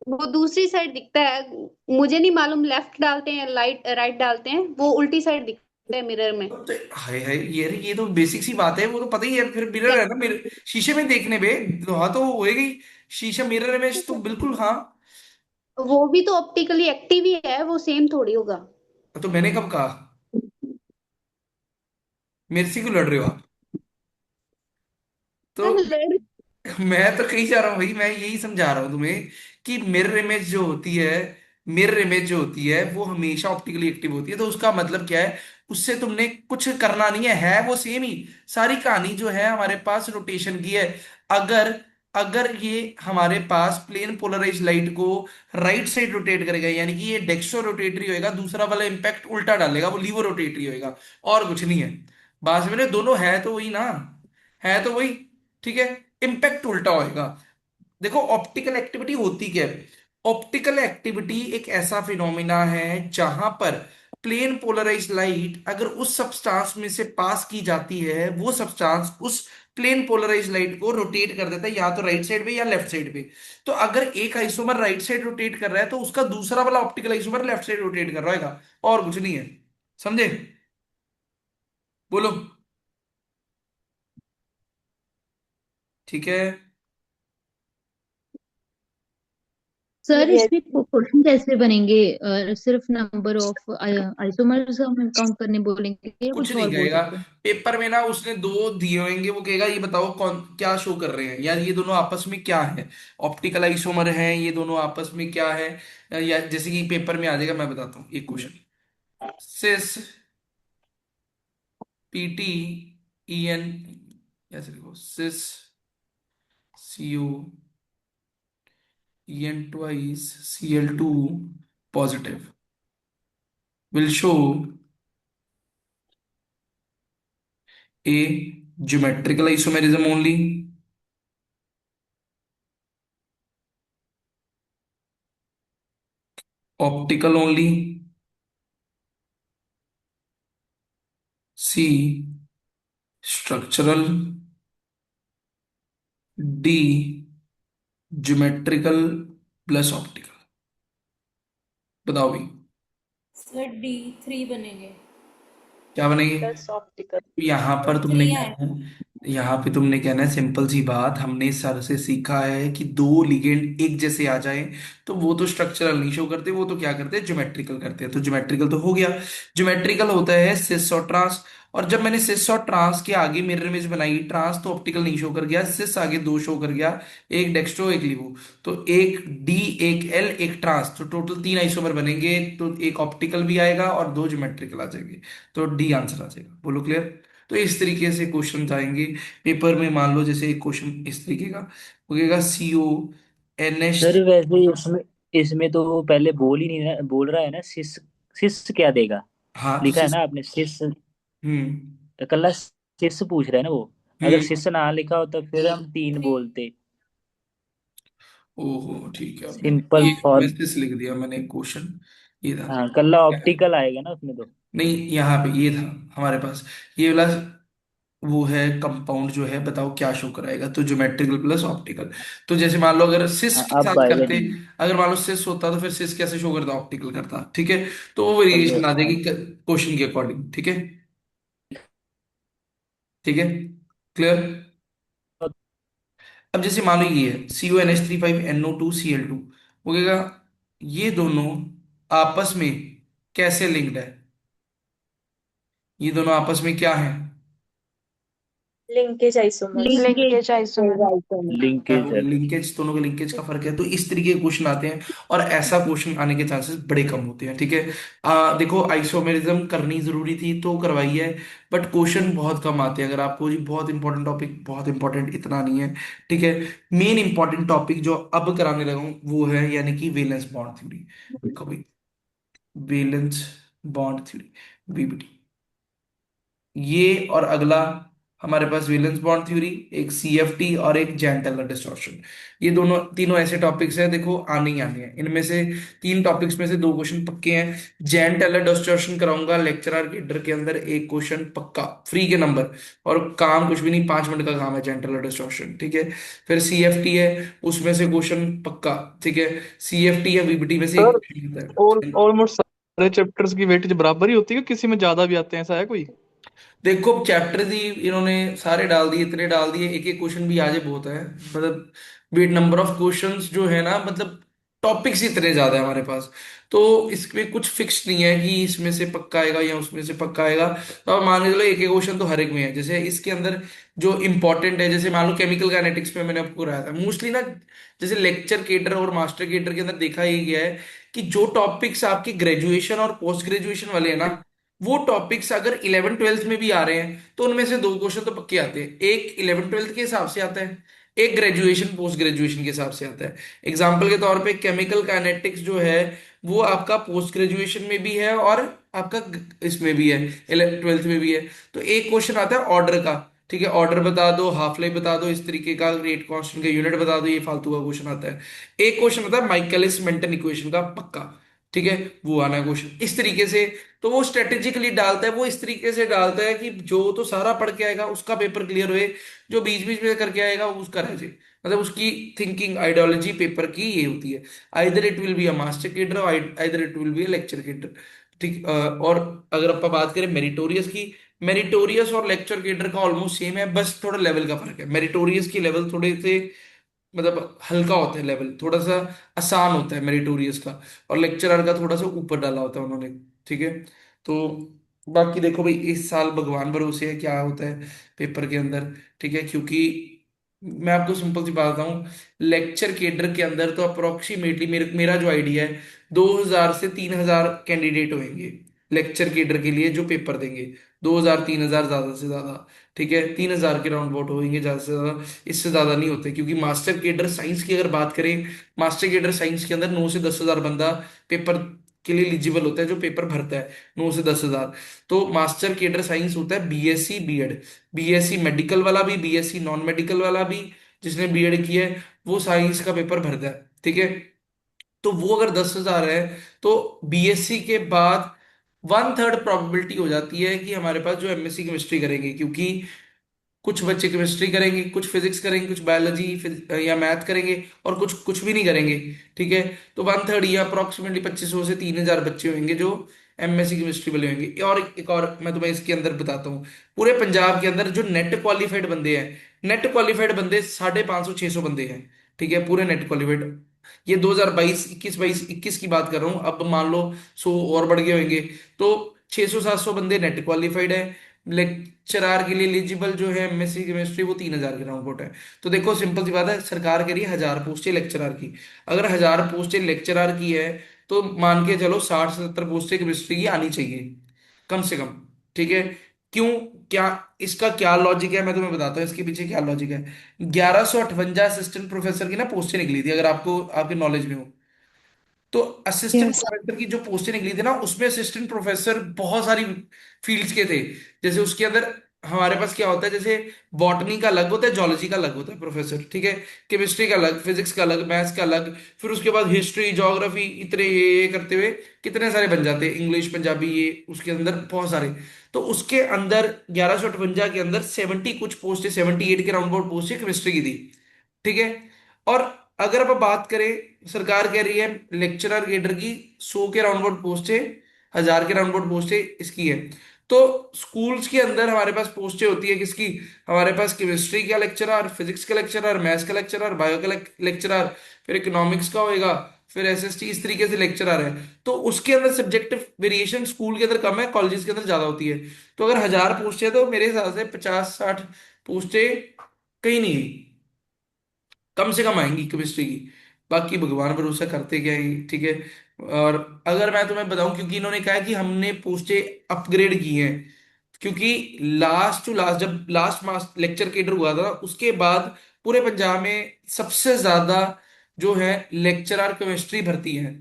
वो दूसरी साइड दिखता है, मुझे नहीं मालूम लेफ्ट डालते हैं लाइट राइट डालते हैं, वो उल्टी साइड दिखता है मिरर में। तो हाय हाय, ये तो बेसिक सी बात है, वो तो पता ही है। फिर मिरर है ना, मिरर शीशे में देखने पे तो हाँ तो वो होएगी। शीशा मिरर इमेज तो बिल्कुल हाँ। वो भी तो ऑप्टिकली एक्टिव ही है, वो सेम थोड़ी होगा। तो मैंने कब कहा? मेरे से क्यों लड़ रहे हो आप? तो मैं तो कही जा रहा हूँ भाई, मैं यही समझा रहा हूँ तुम्हें कि मिरर इमेज जो होती है, मिरर इमेज जो होती है वो हमेशा ऑप्टिकली एक्टिव होती है। तो उसका मतलब क्या है? उससे तुमने कुछ करना नहीं है वो सेम ही। सारी कहानी जो है हमारे पास रोटेशन की है। अगर अगर ये हमारे पास प्लेन पोलराइज लाइट को राइट साइड रोटेट करेगा, यानी कि ये डेक्स्ट्रो रोटेटरी होएगा, दूसरा वाला इम्पैक्ट उल्टा डालेगा, वो लीवो रोटेटरी होएगा, और कुछ नहीं है। बात में दोनों है तो वही ना, है तो वही, ठीक है। इम्पैक्ट उल्टा होएगा। देखो ऑप्टिकल एक्टिविटी होती क्या है? ऑप्टिकल एक्टिविटी एक ऐसा फिनोमिना है जहां पर प्लेन पोलराइज लाइट अगर उस सब्सटेंस में से पास की जाती है, वो सब्सटेंस उस प्लेन पोलराइज लाइट को रोटेट कर देता है या तो राइट साइड पे या लेफ्ट साइड पे। तो अगर एक आइसोमर राइट साइड रोटेट कर रहा है तो उसका दूसरा वाला optical isomer left side rotate कर रहा होगा, और कुछ नहीं है। समझे? बोलो। ठीक है। सर ये इसमें क्वेश्चन कैसे बनेंगे? सिर्फ नंबर ऑफ आइसोमर्स हम काउंट करने बोलेंगे या कुछ कुछ नहीं और बोल कहेगा। सकते हैं? पेपर में ना उसने दो दिए होंगे, वो कहेगा ये बताओ कौन क्या शो कर रहे हैं, या ये दोनों आपस में क्या है, ऑप्टिकल आइसोमर हैं ये दोनों आपस में क्या है। या जैसे कि पेपर में आ जाएगा, मैं बताता हूँ एक क्वेश्चन। सिस पीटी ईएन, ऐसे लिखो, cis CU EN twice CL two positive will show a geometrical isomerism only, optical only, C structural, D geometrical plus optical. बताओ भाई सर D3 बनेंगे। क्या बनेगी? Plus optical. यहाँ पर तुमने 3 क्या आए। है, यहाँ पे तुमने कहना है सिंपल सी बात, हमने सर से सीखा है कि दो लिगेंड एक जैसे आ जाए तो वो तो स्ट्रक्चरल नहीं शो करते, वो तो क्या करते हैं, ज्योमेट्रिकल करते हैं। तो ज्योमेट्रिकल तो हो गया। ज्योमेट्रिकल होता है सिस और ट्रांस। और जब मैंने सिस और ट्रांस के आगे मिरर इमेज बनाई, ट्रांस तो ऑप्टिकल नहीं शो कर गया, सिस आगे दो शो कर गया, एक डेक्स्ट्रो एक लिवो। तो एक डी एक एल एक ट्रांस, तो टोटल तीन आइसोमर बनेंगे, तो एक ऑप्टिकल भी आएगा और दो ज्योमेट्रिकल आ जाएंगे। तो डी आंसर आ जाएगा। बोलो क्लियर? तो इस तरीके से क्वेश्चन आएंगे पेपर में। मान लो जैसे एक क्वेश्चन इस तरीके का होगा, CONH। सर वैसे इसमें इसमें तो वो पहले बोल ही नहीं रहा, बोल रहा है ना सिस। सिस क्या देगा? हाँ तो लिखा है ना आपने सिस। हम्म कल्ला सिस पूछ रहा है ना वो। अगर हम्म। सिस ना लिखा होता फिर हम तीन 3। बोलते। ओहो ठीक है, मैंने सिंपल ये फॉर्म। मैसेज लिख दिया मैंने, क्वेश्चन ये था। हाँ, कल्ला ऑप्टिकल आएगा ना उसमें तो। नहीं, यहाँ पे ये था हमारे पास, ये वाला वो है कंपाउंड जो है, बताओ क्या शो कराएगा, तो ज्योमेट्रिकल प्लस ऑप्टिकल। तो जैसे मान लो अगर सिस हाँ, के अब साथ आएगा करते, नहीं। अगर मान लो सिस होता तो फिर सिस कैसे शो करता, ऑप्टिकल करता, ठीक है। तो वो चलो वेरिएशन आ अच्छा। जाएगी क्वेश्चन के अकॉर्डिंग, ठीक है। ठीक है, क्लियर? अब जैसे मान लो ये है CuNH35NO2Cl2, वो कहेगा ये दोनों आपस में कैसे लिंक्ड है, ये दोनों आपस में क्या है। Linkage isomers. Linkage. Linkage isomer. Linkage है। लिंकेज, दोनों के लिंकेज का फर्क है। तो इस तरीके के क्वेश्चन आते हैं, और ऐसा क्वेश्चन आने के चांसेस बड़े कम होते हैं, ठीक है। देखो आइसोमेरिज्म करनी जरूरी थी तो करवाई है, बट क्वेश्चन बहुत कम आते हैं। अगर आपको ये बहुत इंपॉर्टेंट टॉपिक, बहुत इंपॉर्टेंट इतना नहीं है, ठीक है। मेन इंपॉर्टेंट टॉपिक जो अब कराने लगा हूँ वो है, यानी कि वैलेंस बॉन्ड थ्योरी। देखो भाई, वैलेंस बॉन्ड थ्योरी, VBT। ये और अगला हमारे पास वैलेंस बॉन्ड थ्योरी, एक CFT और एक जैन टेलर डिस्टॉर्शन। ये दोनों तीनों ऐसे टॉपिक्स हैं, देखो आने ही आने हैं। इनमें से तीन टॉपिक्स में से दो क्वेश्चन पक्के हैं। जैन टेलर डिस्टॉर्शन कराऊंगा लेक्चरर के डर के अंदर, एक क्वेश्चन पक्का, फ्री के नंबर, और काम कुछ भी नहीं, 5 मिनट का काम है जैन टेलर डिस्टॉर्शन, ठीक है। फिर CFT है, उसमें से क्वेश्चन पक्का, ठीक है। CFT या VBT में से एक सर क्वेश्चन ऑल होता है। ऑलमोस्ट सारे चैप्टर्स की वेटेज बराबर ही होती है कि किसी में ज्यादा भी आते हैं, ऐसा है कोई? देखो चैप्टर ही इन्होंने सारे डाल दिए, इतने डाल दिए, एक एक क्वेश्चन भी आ जाए बहुत है, मतलब वेट नंबर ऑफ क्वेश्चंस जो है ना, मतलब टॉपिक्स इतने ज्यादा है हमारे पास। तो इसमें कुछ फिक्स नहीं है कि इसमें से पक्का आएगा या उसमें से पक्का आएगा। तो आप मान के चलो एक एक क्वेश्चन तो हर एक में है। जैसे इसके अंदर जो इंपॉर्टेंट है, जैसे मान लो केमिकल काइनेटिक्स में मैंने आपको कराया था मोस्टली ना, जैसे लेक्चर केटर और मास्टर केटर के अंदर देखा ही गया है कि जो टॉपिक्स आपके ग्रेजुएशन और पोस्ट ग्रेजुएशन वाले हैं ना, वो टॉपिक्स अगर 11th 12th में भी आ रहे हैं तो उनमें से दो क्वेश्चन तो पक्के आते हैं। एक 11th 12th के हिसाब से आता है, एक ग्रेजुएशन पोस्ट ग्रेजुएशन के हिसाब से आता है। एग्जाम्पल के तौर पे केमिकल काइनेटिक्स जो है वो आपका पोस्ट ग्रेजुएशन में भी है और आपका इसमें भी है, 11th 12th में भी है। तो एक क्वेश्चन आता है ऑर्डर का, ठीक है, ऑर्डर बता दो, हाफ लाइफ बता दो, इस तरीके का रेट कांस्टेंट का यूनिट बता दो, ये फालतू का क्वेश्चन आता है। एक क्वेश्चन आता है माइकलिस मेंटन इक्वेशन का, पक्का। ठीक है, वो आना है क्वेश्चन इस तरीके से। तो वो स्ट्रेटेजिकली डालता है, वो इस तरीके से डालता है कि जो तो सारा पढ़ के आएगा उसका पेपर क्लियर हुए, जो बीच बीच में करके आएगा उसका रह जाए। मतलब उसकी थिंकिंग आइडियोलॉजी पेपर की ये होती है, either it will be a master cadre, either it will be a lecture cadre. ठीक, और अगर आप बात करें मेरिटोरियस की, मेरिटोरियस और लेक्चर केडर का ऑलमोस्ट सेम है, बस थोड़ा लेवल का फर्क है। मेरिटोरियस की लेवल थोड़े से मतलब हल्का होता है, लेवल थोड़ा सा आसान होता है मेरिटोरियस का, और लेक्चरर का थोड़ा सा ऊपर डाला होता है उन्होंने। ठीक है, तो बाकी देखो भाई, इस साल भगवान भरोसे है क्या होता है पेपर के अंदर। ठीक है, क्योंकि मैं आपको सिंपल सी बात बताऊं, लेक्चर केडर के अंदर तो अप्रोक्सीमेटली मेरा जो आइडिया है, 2000 से 3000 कैंडिडेट होंगे लेक्चर केडर के लिए जो पेपर देंगे। 2000 3000 ज्यादा से ज्यादा। ठीक है, 3000 के राउंड वोट होंगे ज्यादा से ज्यादा, इससे ज्यादा नहीं होते। क्योंकि मास्टर केडर साइंस की अगर बात करें, मास्टर केडर साइंस के अंदर 9 से 10 हजार बंदा पेपर के लिए एलिजिबल होता है, जो पेपर भरता है 9 से 10 हजार। तो मास्टर केडर साइंस होता है बीएससी बीएड, बीएससी मेडिकल वाला भी, बीएससी नॉन मेडिकल वाला भी, जिसने बीएड किया है वो साइंस का पेपर भरता है। ठीक है, तो वो अगर 10 हजार है, तो बीएससी के बाद 1/3 प्रोबेबिलिटी हो जाती है कि हमारे पास जो एमएससी केमिस्ट्री करेंगे, क्योंकि कुछ बच्चे केमिस्ट्री करेंगे, कुछ फिजिक्स करेंगे, कुछ बायोलॉजी या मैथ करेंगे, और कुछ कुछ भी नहीं करेंगे। ठीक है, तो 1/3 या अप्रोक्सीमेटली 2500 से 3000 बच्चे होंगे जो एमएससी केमिस्ट्री वाले होंगे। और एक और मैं तुम्हें इसके अंदर बताता हूँ, पूरे पंजाब के अंदर जो नेट क्वालिफाइड बंदे हैं, नेट क्वालिफाइड बंदे 550 600 बंदे हैं। ठीक है, पूरे नेट क्वालिफाइड। ये 2022 21 की बात कर रहा हूँ, अब मान लो 100 और बढ़ गए होंगे। तो 600 700 बंदे नेट क्वालिफाइड है। लेक्चरार के लिए एलिजिबल जो है एमएससी केमिस्ट्री, वो 3000 के राउंड कोट है। तो देखो सिंपल सी बात है, सरकार कह रही है 1000 पोस्टें लेक्चरार की। अगर 1000 पोस्टें लेक्चरार की है, तो मान के चलो 60 से 70 पोस्टें केमिस्ट्री की आनी चाहिए कम से कम। ठीक है, क्यों, क्या, इसका क्या लॉजिक है मैं तुम्हें बताता हूँ, इसके पीछे क्या लॉजिक है। 1158 असिस्टेंट प्रोफेसर की ना पोस्टें निकली थी, अगर आपको आपके नॉलेज में हो तो। Assistant yes. प्रोफेसर की जो पोस्टें निकली थी ना, उसमें असिस्टेंट प्रोफेसर बहुत सारी फील्ड्स के थे। जैसे उसके अंदर हमारे पास क्या होता है, जैसे बॉटनी का अलग होता है, जोलॉजी का अलग होता है प्रोफेसर। ठीक है, केमिस्ट्री का अलग, फिजिक्स का अलग, मैथ्स का अलग, फिर उसके बाद हिस्ट्री ज्योग्राफी, इतने ये करते हुए कितने सारे बन जाते हैं, इंग्लिश पंजाबी ये उसके अंदर बहुत सारे। तो उसके अंदर 1158 के अंदर 70 कुछ पोस्टें, 78 के राउंड अबाउट पोस्टें केमिस्ट्री की थी। ठीक है, और अगर आप बात करें, सरकार कह रही है लेक्चरर केडर की 100 के राउंड अबाउट पोस्टें, 1000 के राउंड अबाउट पोस्टें इसकी है। तो स्कूल्स के अंदर हमारे पास पोस्टें होती है किसकी, हमारे पास केमिस्ट्री का लेक्चरर, फिजिक्स का लेक्चरर, मैथ्स का लेक्चरर, बायो का लेक्चरर, फिर इकोनॉमिक्स का होएगा, फिर एसएसटी, इस तरीके से लेक्चरर है। तो उसके अंदर सब्जेक्टिव वेरिएशन स्कूल के अंदर कम है, कॉलेजेस के अंदर ज्यादा होती है। तो अगर 1000 पोस्टें है, तो मेरे हिसाब से 50 60 पोस्टें कहीं नहीं, कम से कम आएंगी केमिस्ट्री की। बाकी भगवान भरोसा, करते क्या है। ठीक है, और अगर मैं तुम्हें बताऊं, क्योंकि इन्होंने कहा है कि हमने पोस्टें अपग्रेड की हैं, क्योंकि लास्ट टू लास्ट जब लास्ट मास लेक्चर केडर हुआ था उसके बाद पूरे पंजाब में सबसे ज्यादा जो है लेक्चरर केमिस्ट्री भर्ती है।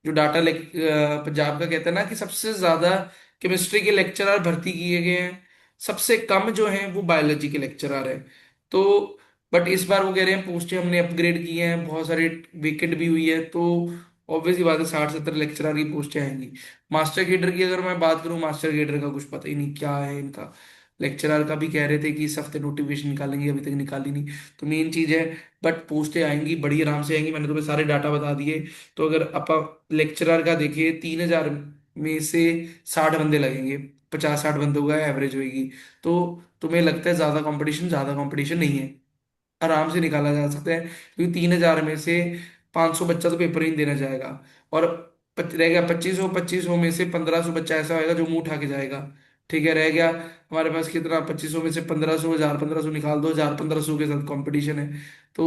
जो डाटा पंजाब का कहता है ना कि सबसे ज्यादा केमिस्ट्री के लेक्चरर भर्ती किए गए हैं, सबसे कम जो हैं वो बायोलॉजी के लेक्चरर हैं। तो बट इस बार वो कह रहे हैं पोस्टें हमने अपग्रेड की हैं, बहुत सारे वेकेंट भी हुई है, तो ऑब्वियसली बात है 60 70 लेक्चरर की पोस्टें आएंगी। मास्टर केडर की अगर मैं बात करूं, मास्टर केडर का कुछ पता ही नहीं क्या है इनका। लेक्चरर का भी कह रहे थे कि इस हफ्ते नोटिफिकेशन निकालेंगे, अभी तक निकाली नहीं। तो मेन चीज है, बट पोस्टें आएंगी, बड़ी आराम से आएंगी, मैंने तुम्हें सारे डाटा बता दिए। तो अगर आप लेक्चरर का देखिए, 3000 में से 60 बंदे लगेंगे, 50 60 बंदों का एवरेज होगी। तो तुम्हें लगता है ज्यादा कंपटीशन नहीं है, आराम से निकाला जा सकता है। क्योंकि 3000 में से 500 बच्चा तो पेपर ही नहीं देना चाहेगा, और रह गया 2500 में से 1500 बच्चा ऐसा होगा जो मुंह उठा के जाएगा। ठीक है, रह गया हमारे पास कितना, 2500 में से 1500, 1500 निकाल दो, 1500 के साथ कंपटीशन है। तो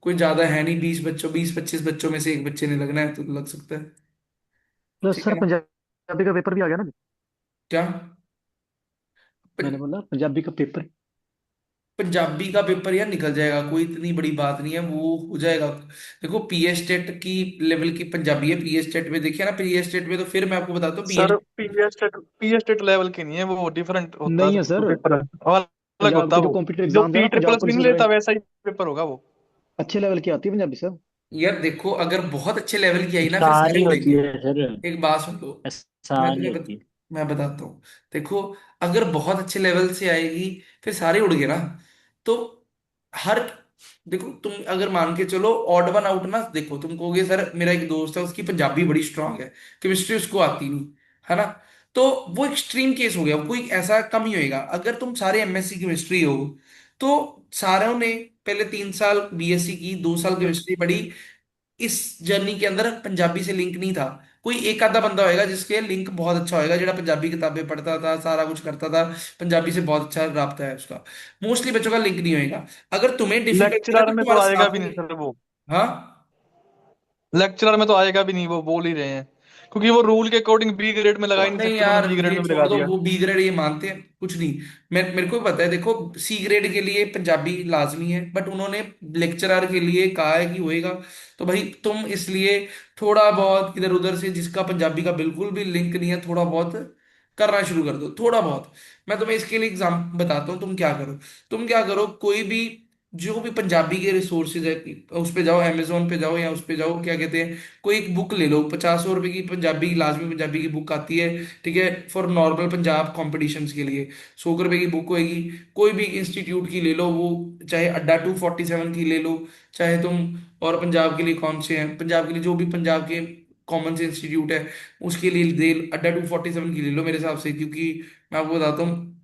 कोई ज्यादा है नहीं, 20 बच्चों 20 25 बच्चों में से एक बच्चे ने लगना है, तो लग सकता है। तो ठीक सर है, पंजाबी का पेपर भी आ गया ना। क्या, मैंने बोला पंजाबी का पेपर। पंजाबी का पेपर यार निकल जाएगा, कोई इतनी बड़ी बात नहीं है, वो हो जाएगा। देखो पीएस टेट की लेवल की पंजाबी है, पीएस टेट में देखिए ना, पीएस टेट में तो फिर मैं आपको बताता हूँ sir PS. PS TET level की नहीं है, वो डिफरेंट होता नहीं है है सर। पेपर, अलग पंजाब होता के है जो वो। कॉम्पिटिटिव जो एग्जाम्स है पी ना, ट्रिपल पंजाब एस भी पुलिस नहीं वगैरह, लेता वैसा ही पेपर होगा वो। अच्छे लेवल की आती है पंजाबी सर। यार देखो, अगर बहुत अच्छे लेवल की आई ना फिर आसान सारे ही होती उड़ेंगे। है सर, एक बात सुन लो, मैं आसान ही तुम्हें होती है। मैं बताता हूँ। देखो, अगर बहुत अच्छे लेवल से आएगी फिर सारे उड़ गए ना। तो हर देखो, तुम अगर मान के चलो ऑड वन आउट ना, देखो तुम कहोगे सर मेरा एक दोस्त है उसकी पंजाबी बड़ी स्ट्रांग है, केमिस्ट्री उसको आती नहीं, है ना। तो वो एक्सट्रीम केस हो गया, कोई ऐसा कम ही होएगा। अगर तुम सारे एमएससी केमिस्ट्री हो तो सारों ने पहले 3 साल बीएससी की, 2 साल केमिस्ट्री पढ़ी। इस जर्नी के अंदर पंजाबी से लिंक नहीं था। कोई एक आधा बंदा होएगा जिसके लिंक बहुत अच्छा होएगा, ਜਿਹੜਾ पंजाबी किताबें पढ़ता था, सारा कुछ करता था, पंजाबी से बहुत अच्छा राब्ता है उसका। मोस्टली बच्चों का लिंक नहीं होएगा। अगर तुम्हें डिफिकल्ट लगा लेक्चरर तो में तो तुम्हारे आएगा साथ भी नहीं होंगे। सर वो। हाँ, लेक्चरर में तो आएगा भी नहीं, वो बोल ही रहे हैं, क्योंकि वो रूल के अकॉर्डिंग बी ग्रेड में लगा ही नहीं नहीं सकते, तो यार उन्होंने बी ग्रेड ये में भी छोड़ लगा दो, दिया। वो बी ग्रेड ये मानते हैं कुछ नहीं। मेरे को भी पता है, देखो सी ग्रेड के लिए पंजाबी लाजमी है, बट उन्होंने लेक्चरर के लिए कहा है कि होएगा। तो भाई तुम इसलिए थोड़ा बहुत इधर उधर से, जिसका पंजाबी का बिल्कुल भी लिंक नहीं है, थोड़ा बहुत करना शुरू कर दो, थोड़ा बहुत। मैं तुम्हें इसके लिए एग्जाम बताता हूँ, तुम क्या करो, कोई भी जो भी पंजाबी के रिसोर्सेज है, उस पे जाओ, अमेजोन पे जाओ या उस पे जाओ, क्या कहते हैं, कोई एक बुक ले लो, 50-100 रुपए की पंजाबी, लाजमी पंजाबी की बुक आती है, ठीक है, फॉर नॉर्मल पंजाब कॉम्पिटिशन्स के लिए। 100 रुपए की बुक होएगी। कोई भी इंस्टीट्यूट की ले लो, वो चाहे अड्डा 247 की ले लो, चाहे तुम, और पंजाब के लिए कौन से हैं, पंजाब के लिए जो भी पंजाब के कॉमन से इंस्टीट्यूट है उसके लिए दे, अड्डा 247 की ले लो मेरे हिसाब से, क्योंकि मैं आपको बताता हूँ,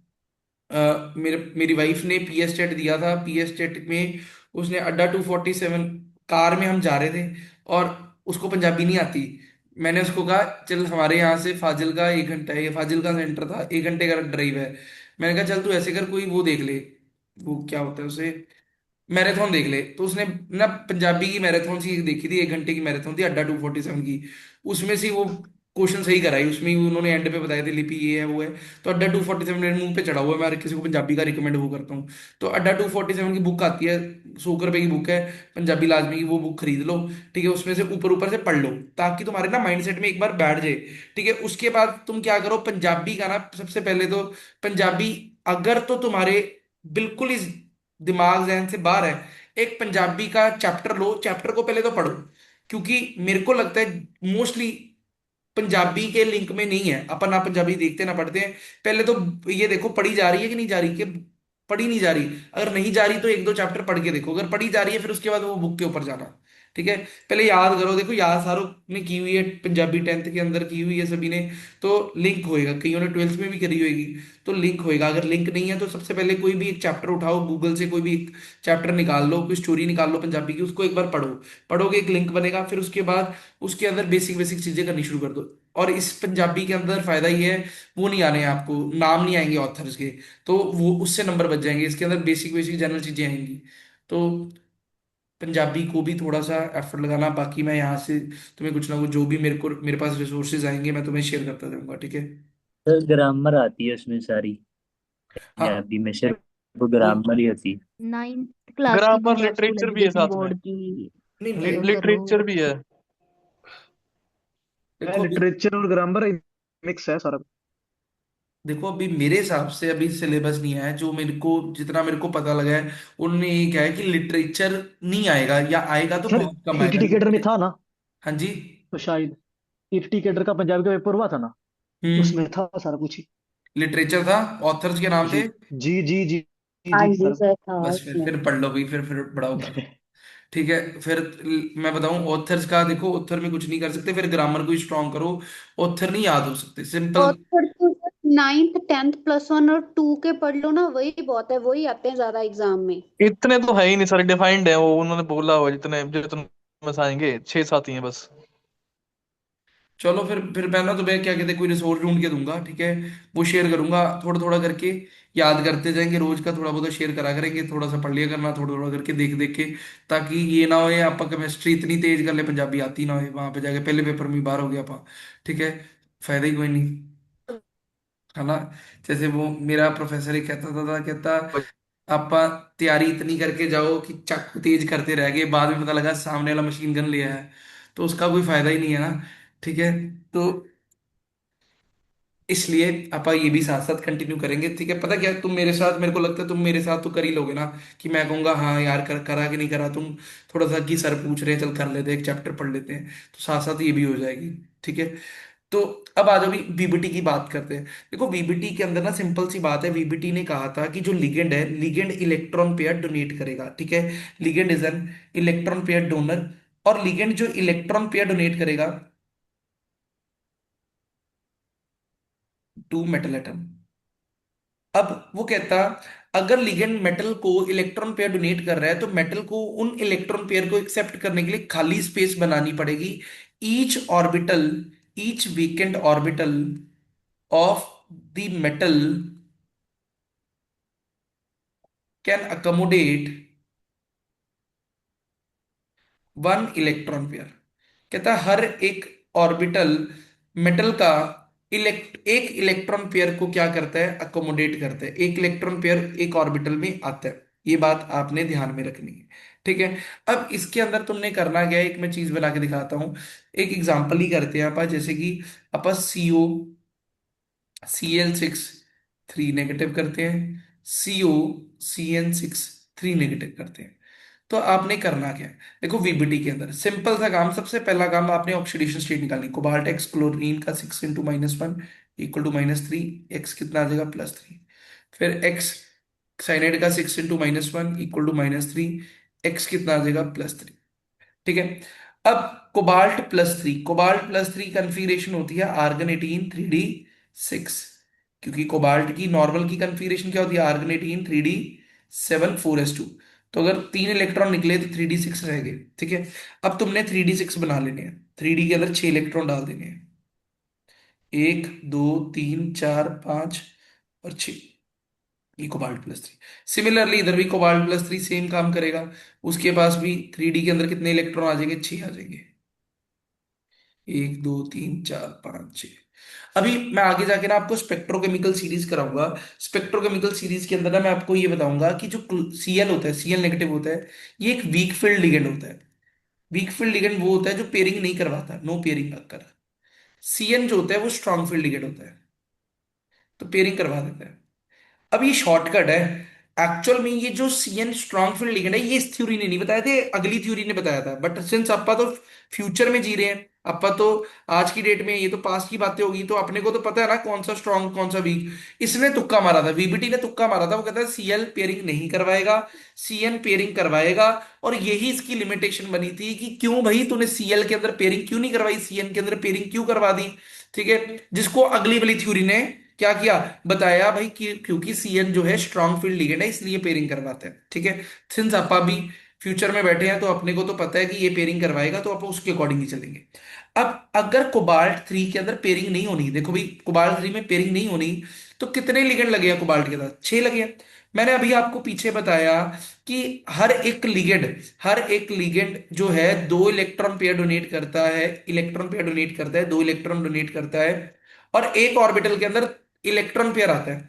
मेरी वाइफ ने पीएस टेट दिया था, पीएस टेट में उसने अड्डा 247, कार में हम जा रहे थे और उसको पंजाबी नहीं आती। मैंने उसको कहा चल हमारे यहाँ से फाजिल का 1 घंटा है, ये फाजिल का सेंटर था, 1 घंटे का ड्राइव है। मैंने कहा चल तू ऐसे कर, कोई वो देख ले, वो क्या होता है उसे, मैराथन देख ले। तो उसने ना पंजाबी की मैराथन सी देखी थी, 1 घंटे की मैराथन थी अड्डा 247 की। उसमें से वो क्वेश्चन सही कराई, उसमें ही उन्होंने एंड पे बताया थे लिपि ये है वो है। तो अड्डा 247 मेरे मुंह पे चढ़ा हुआ है, मैं हर किसी को पंजाबी का रिकमेंड वो करता हूँ। तो अड्डा 247 की बुक आती है, 100 रुपए की बुक है, पंजाबी लाजमी की, वो बुक खरीद लो। ठीक है, उसमें से ऊपर ऊपर से पढ़ लो, ताकि तुम्हारे ना माइंडसेट में एक बार बैठ जाए। ठीक है, उसके बाद तुम क्या करो, पंजाबी का ना सबसे पहले तो, पंजाबी अगर तो तुम्हारे बिल्कुल ही दिमाग जहन से बाहर है, एक पंजाबी का चैप्टर लो, चैप्टर को पहले तो पढ़ो। क्योंकि मेरे को लगता है मोस्टली पंजाबी के लिंक में नहीं है, अपन ना पंजाबी देखते ना पढ़ते हैं। पहले तो ये देखो पढ़ी जा रही है कि नहीं जा रही, कि पढ़ी नहीं जा रही। अगर नहीं जा रही तो 1-2 चैप्टर पढ़ के देखो, अगर पढ़ी जा रही है फिर उसके बाद वो बुक के ऊपर जाना। ठीक है, पहले याद करो, देखो याद सारों ने की हुई है, पंजाबी 10th के अंदर की हुई है सभी ने। तो लिंक होएगा, कईयों ने 12th में भी करी होएगी। तो लिंक होएगा, अगर लिंक नहीं है तो सबसे पहले कोई भी एक चैप्टर उठाओ, गूगल से कोई भी एक चैप्टर निकाल लो, कोई स्टोरी निकाल लो पंजाबी की, उसको एक बार पढ़ो। पढ़ोगे एक लिंक बनेगा, फिर उसके बाद उसके अंदर बेसिक बेसिक चीजें करनी शुरू कर दो। और इस पंजाबी के अंदर फायदा ये है, वो नहीं आने हैं आपको, नाम नहीं आएंगे ऑथर्स के, तो वो उससे नंबर बच जाएंगे। इसके अंदर बेसिक बेसिक जनरल चीजें आएंगी। तो पंजाबी को भी थोड़ा सा एफर्ट लगाना। बाकी मैं यहाँ से तुम्हें कुछ ना कुछ जो भी मेरे पास रिसोर्सेज आएंगे मैं तुम्हें शेयर करता जाऊंगा, ठीक है। सर ग्रामर आती है उसमें सारी, हाँ, पंजाबी में सिर्फ वो वो ग्रामर ही होती है। 9th क्लास की ग्रामर पंजाब स्कूल लिटरेचर भी है एजुकेशन साथ में, बोर्ड की नहीं नहीं, करो। लिटरेचर भी है। देखो अभी लिटरेचर और ग्रामर मिक्स है सारा। देखो अभी मेरे हिसाब से अभी सिलेबस नहीं आया है, जो मेरे को जितना मेरे को पता लगा है, उन्होंने ये कहा है कि लिटरेचर नहीं आएगा, या आएगा तो सर बहुत कम ईटी आएगा। टिकेटर में था ना, हाँ जी। तो शायद ईटी टिकेटर का पंजाबी का पेपर हुआ था ना, हम्म, उसमें था सारा कुछ ही। लिटरेचर था, ऑथर्स के नाम जी थे। जी जी जी जी हाँ जी जी सर। सर था बस उसमें। फिर पढ़ लो भाई, फिर बड़ा होगा। ठीक है, फिर मैं बताऊं ऑथर्स का, देखो ऑथर में कुछ नहीं कर सकते, फिर ग्रामर को स्ट्रॉन्ग करो। ऑथर नहीं याद हो सकते, सिंपल। और फिर तो 9th 10th +1 और 2 के पढ़ लो ना, वही बहुत है, वही आते हैं ज्यादा एग्जाम में। इतने तो है ही नहीं सर, डिफाइंड है वो, उन्होंने बोला हुआ जितने जितने बस आएंगे 6-7 ही हैं बस। चलो फिर मैं ना तुम्हें क्या कहते हैं, कोई रिसोर्स ढूंढ के दूंगा, ठीक है। वो शेयर करूंगा थोड़ा थोड़ा करके, याद करते जाएंगे, रोज का थोड़ा बहुत शेयर करा करेंगे, थोड़ा सा पढ़ लिया करना थोड़ा थोड़ा करके, देख देख के। ताकि ये ना होए आप केमिस्ट्री इतनी तेज कर ले, पंजाबी आती ना होए, वहां पे जाके पहले पेपर में ही बाहर हो गया आप। ठीक है, फायदा ही कोई नहीं, है ना। जैसे वो मेरा प्रोफेसर ही कहता था, कहता आप तैयारी इतनी करके जाओ कि चाकू तेज करते रह गए, बाद में पता लगा सामने वाला मशीन गन लिया है, तो उसका कोई फायदा ही नहीं है ना। ठीक है, तो इसलिए आप ये भी साथ साथ कंटिन्यू करेंगे, ठीक है। पता क्या, तुम मेरे साथ, मेरे को लगता है तुम मेरे साथ तो कर ही लोगे ना, कि मैं कहूंगा हाँ यार करा कि नहीं करा, तुम थोड़ा सा कि सर पूछ रहे हैं चल कर लेते हैं, एक चैप्टर पढ़ लेते हैं, तो साथ साथ ये भी हो जाएगी, ठीक है। तो अब आ जाओ भी वीबीटी की बात करते हैं। देखो वीबीटी के अंदर ना सिंपल सी बात है, वीबीटी ने कहा था कि जो लिगेंड है, लिगेंड इलेक्ट्रॉन पेयर डोनेट करेगा, ठीक है। Ligand is an electron pair donor, और लिगेंड जो इलेक्ट्रॉन पेयर डोनेट करेगा टू मेटल एटम। अब वो कहता, अगर लिगेंड मेटल को इलेक्ट्रॉन पेयर डोनेट कर रहा है तो मेटल को उन इलेक्ट्रॉन पेयर को एक्सेप्ट करने के लिए खाली स्पेस बनानी पड़ेगी। Each orbital, each weekend orbital of the metal can accommodate one electron pair. कहता है हर एक ऑर्बिटल मेटल का एक इलेक्ट्रॉन पेयर को क्या करता है, अकोमोडेट करता है, एक इलेक्ट्रॉन पेयर एक ऑर्बिटल में आता है। ये बात आपने ध्यान में रखनी है, ठीक है। अब इसके अंदर तुमने करना क्या है, एक मैं चीज बना के दिखाता हूं। एक एग्जांपल ही करते हैं अपन, जैसे कि अपन Cl6 3 नेगेटिव करते हैं, COCN6 3 नेगेटिव करते हैं। तो आपने करना क्या है, देखो वीबीटी के अंदर सिंपल सा काम, सबसे पहला काम आपने ऑक्सीडेशन स्टेट निकालनी, कोबाल्ट एक्स क्लोरीन का 6 × -1 = -3, एक्स कितना आ जाएगा +3। फिर एक्स साइनाइड का 6 × -1 = -3, एक्स कितना आ जाएगा +3, ठीक है। अब कोबाल्ट +3, कोबाल्ट +3 कन्फिग्रेशन होती है आर्गन 18 3D6, क्योंकि कोबाल्ट की नॉर्मल की कन्फिग्रेशन क्या होती है, आर्गन 18 3D7 4s2। तो अगर 3 इलेक्ट्रॉन निकले तो 3D6 रह गए, ठीक है। अब तुमने 3D6 बना लेने हैं, 3D के अंदर 6 इलेक्ट्रॉन डाल देने हैं, 1 2 3 4 5 और 6, ये कोबाल्ट +3। सिमिलरली इधर भी कोबाल्ट +3 सेम काम करेगा, उसके पास भी 3D के अंदर कितने इलेक्ट्रॉन आ जाएंगे, 6 आ जाएंगे, 1 2 3 4 5 6। अभी मैं आगे जाके ना आपको स्पेक्ट्रोकेमिकल सीरीज कराऊंगा। स्पेक्ट्रोकेमिकल सीरीज के अंदर ना मैं आपको ये बताऊंगा कि जो Cl होता है, Cl नेगेटिव होता है, ये एक वीक फील्ड लिगेंड होता है। वीक फील्ड लिगेंड वो होता है जो पेयरिंग नहीं करवाता, नो पेयरिंग कर। Cn जो होता है वो स्ट्रॉन्ग फील्ड लिगेंड होता है, तो पेयरिंग करवा देता है। अब ये शॉर्टकट है, एक्चुअल में ये जो सीएन स्ट्रॉन्ग फील्ड लिगेंड है, ये इस थ्योरी ने नहीं बताया थे, अगली थ्योरी ने बताया था। बट सिंस अपा तो फ्यूचर में जी रहे हैं, अपा तो आज की डेट में, ये तो पास्ट की बातें होगी, तो अपने को तो पता है ना कौन सा स्ट्रॉन्ग कौन सा वीक। इसने तुक्का मारा था, वीबीटी ने तुक्का मारा था, वो कहता है सीएल पेयरिंग नहीं करवाएगा, सीएन पेयरिंग करवाएगा। और यही इसकी लिमिटेशन बनी थी कि क्यों भाई तूने सीएल के अंदर पेयरिंग क्यों नहीं करवाई, सीएन के अंदर पेयरिंग क्यों करवा दी, ठीक है। जिसको अगली वाली थ्योरी ने क्या किया, बताया भाई कि क्योंकि सीएन जो है स्ट्रॉन्ग फील्ड लिगेंड है, इसलिए पेयरिंग करवाते हैं, ठीक है। सिंस आपा भी फ्यूचर में बैठे हैं तो अपने को तो पता है कि ये पेयरिंग करवाएगा, तो आप उसके अकॉर्डिंग ही चलेंगे। अब अगर कोबाल्ट 3 के अंदर पेयरिंग नहीं होनी, देखो भाई कोबाल्ट 3 में पेयरिंग नहीं होनी, तो कितने लिगेंड लगे हैं कोबाल्ट के साथ, 6 लगे हैं। मैंने अभी आपको पीछे बताया कि हर एक लिगेंड जो है 2 इलेक्ट्रॉन पेयर डोनेट करता है, इलेक्ट्रॉन पेयर डोनेट करता है, 2 इलेक्ट्रॉन डोनेट करता है, और एक ऑर्बिटल के अंदर इलेक्ट्रॉन पेयर आता है।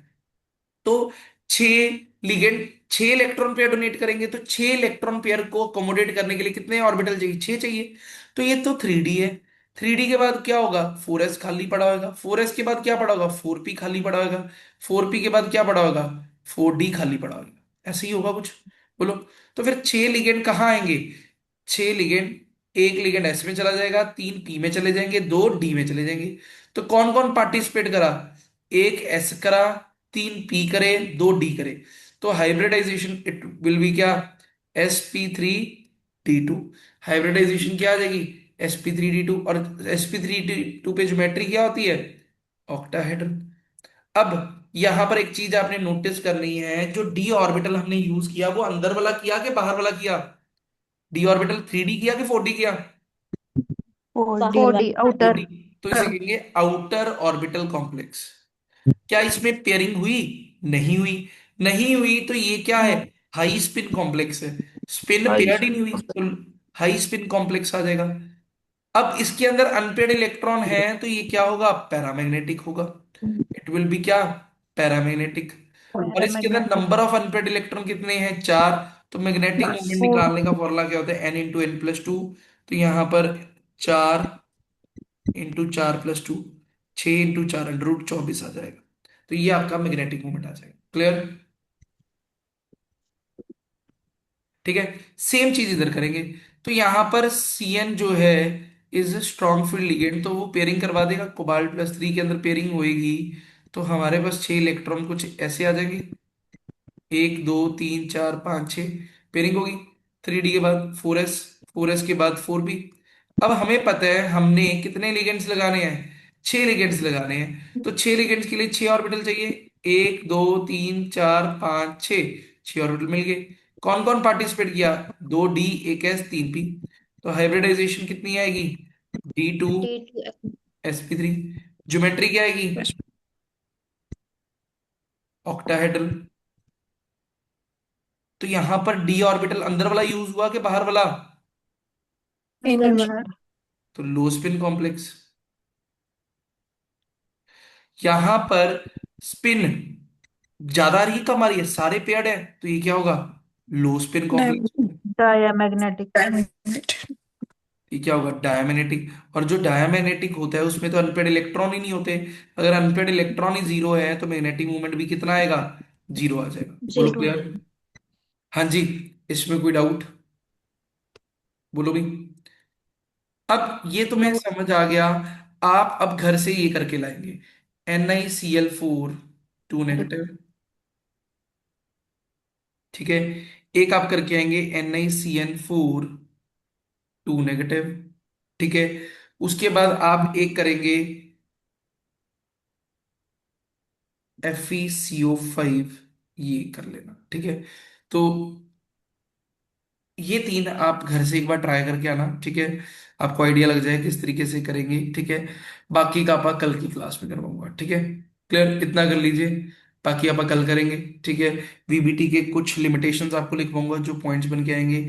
तो 6 लिगेंड 6 इलेक्ट्रॉन पेयर डोनेट करेंगे, तो 6 इलेक्ट्रॉन पेयर को अकोमोडेट करने के लिए कितने ऑर्बिटल चाहिए, 6 चाहिए। तो ये तो 3D है, 3D के बाद क्या होगा, 4s खाली पड़ा होगा, 4s के बाद क्या पड़ा होगा, 4p खाली पड़ा होगा, 4p के बाद क्या पड़ा होगा, 4d खाली पड़ा होगा, ऐसे ही होगा कुछ, बोलो। तो फिर 6 लिगेंड कहाँ आएंगे, 6 लिगेंड, एक लिगेंड एस में चला जाएगा, 3p में चले जाएंगे, 2d में चले जाएंगे। तो कौन कौन पार्टिसिपेट करा, एक एस करा, 3p करे, 2d करे। तो हाइब्रिडाइजेशन इट विल बी क्या, sp3d2। हाइब्रिडाइजेशन क्या आ जाएगी, sp3d2, और sp3d2 पे ज्योमेट्री क्या होती है, ऑक्टाहेड्रल। अब यहां पर एक चीज आपने नोटिस करनी है, जो डी ऑर्बिटल हमने यूज किया वो अंदर वाला किया कि बाहर वाला किया, डी ऑर्बिटल 3D किया कि 4D किया, 4D 4D आउटर। 4D। तो इसे कहेंगे आउटर ऑर्बिटल कॉम्प्लेक्स। क्या इसमें पेयरिंग हुई, नहीं हुई, नहीं हुई, तो ये क्या है, हाई स्पिन कॉम्प्लेक्स है। स्पिन हाई पेयर्ड ही नहीं हुई तो हाई स्पिन कॉम्प्लेक्स आ जाएगा। अब इसके अंदर अनपेड इलेक्ट्रॉन है, तो ये क्या होगा, पैरामैग्नेटिक होगा, इट विल बी क्या, पैरामैग्नेटिक। और इसके अंदर paramagnetic. Number of unpaired electron कितने हैं, 4। तो मैग्नेटिक बस मोमेंट फोर। निकालने का फॉर्मूला क्या होता है, n × n+2। तो यहां पर 4 × 4 + 2, 6 × 4 √24 आ जाएगा। तो ये आपका मैग्नेटिक मोमेंट आ जाएगा। क्लियर? ठीक है। सेम चीज इधर करेंगे। तो यहां पर Cn जो है इज स्ट्रॉन्ग फील्ड लिगेंड, तो वो पेयरिंग करवा देगा। कोबाल्ट +3 के अंदर पेयरिंग होएगी, तो हमारे पास 6 इलेक्ट्रॉन कुछ ऐसे आ जाएंगे। 1 2 3 4 5 6 पेयरिंग होगी। 3d के बाद 4s, 4s के बाद 4p। अब हमें पता है हमने कितने लिगेंड्स लगाने हैं, 6 लिगेंड्स लगाने हैं। तो 6 लिगेंड्स के लिए 6 ऑर्बिटल चाहिए। 1 2 3 4 5 6, 6 ऑर्बिटल मिल गए। कौन कौन पार्टिसिपेट किया? 2d, 1s, 3p। तो हाइब्रिडाइजेशन कितनी आएगी? D2 D2 sp3। ज्योमेट्री क्या आएगी? ऑक्टाहेड्रल। तो यहां पर d ऑर्बिटल अंदर वाला यूज हुआ कि बाहर वाला? इनर। तो लो स्पिन कॉम्प्लेक्स। यहां पर स्पिन ज्यादा आ रही है कम आ रही है? सारे पेयर्ड है, तो ये क्या होगा? लो स्पिन कॉम्प्लेक्स। डायमैग्नेटिक। ये क्या होगा? डायमैग्नेटिक। और जो डायमैग्नेटिक होता है उसमें तो अनपेड इलेक्ट्रॉन ही नहीं होते। अगर अनपेड इलेक्ट्रॉन ही जीरो है तो मैग्नेटिक मूवमेंट भी कितना आएगा? जीरो आ जाएगा। बोलो जीरो। क्लियर? हाँ जी। इसमें कोई डाउट? बोलो भी। अब ये तुम्हें नो। समझ आ गया। आप अब घर से ये करके लाएंगे। NiCl4 2 negative. ठीक है। एक आप करके आएंगे NiCN4 2 नेगेटिव। ठीक है। उसके बाद आप एक करेंगे FeCO5। ये कर लेना। ठीक है। तो ये 3 आप घर से एक बार ट्राई करके आना। ठीक है। आपको आइडिया लग जाए किस तरीके से करेंगे। ठीक है। बाकी का आप कल की क्लास में करवाऊंगा। ठीक है। क्लियर? इतना कर लीजिए। बाकी आप कल करेंगे। ठीक है। VBT के कुछ लिमिटेशंस आपको लिखवाऊंगा जो पॉइंट्स बन के आएंगे।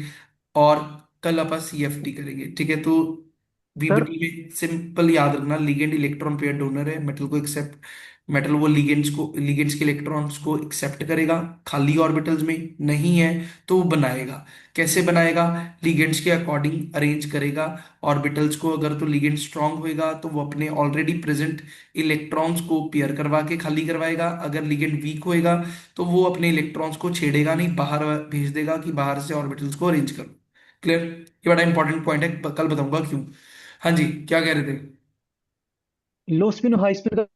और कल अपन CFT करेंगे। ठीक है। तो सर VBT में सिंपल याद रखना, लिगेंड इलेक्ट्रॉन पेयर डोनर है, मेटल को एक्सेप्ट, मेटल वो लिगेंड्स के इलेक्ट्रॉन्स को एक्सेप्ट करेगा। खाली ऑर्बिटल्स में नहीं है तो वो बनाएगा। कैसे बनाएगा? लिगेंड्स के अकॉर्डिंग अरेंज करेगा ऑर्बिटल्स को। अगर तो लिगेंड स्ट्रांग होएगा तो वो अपने ऑलरेडी प्रेजेंट इलेक्ट्रॉन्स को पेयर करवा के खाली करवाएगा। अगर लिगेंड वीक होएगा तो वो अपने इलेक्ट्रॉन्स को छेड़ेगा नहीं, बाहर भेज देगा कि बाहर से ऑर्बिटल्स को अरेंज करो। क्लियर? ये बड़ा इंपॉर्टेंट पॉइंट है, कल बताऊंगा क्यों। हाँ जी, क्या कह रहे थे? लो स्पिन और हाई स्पिन का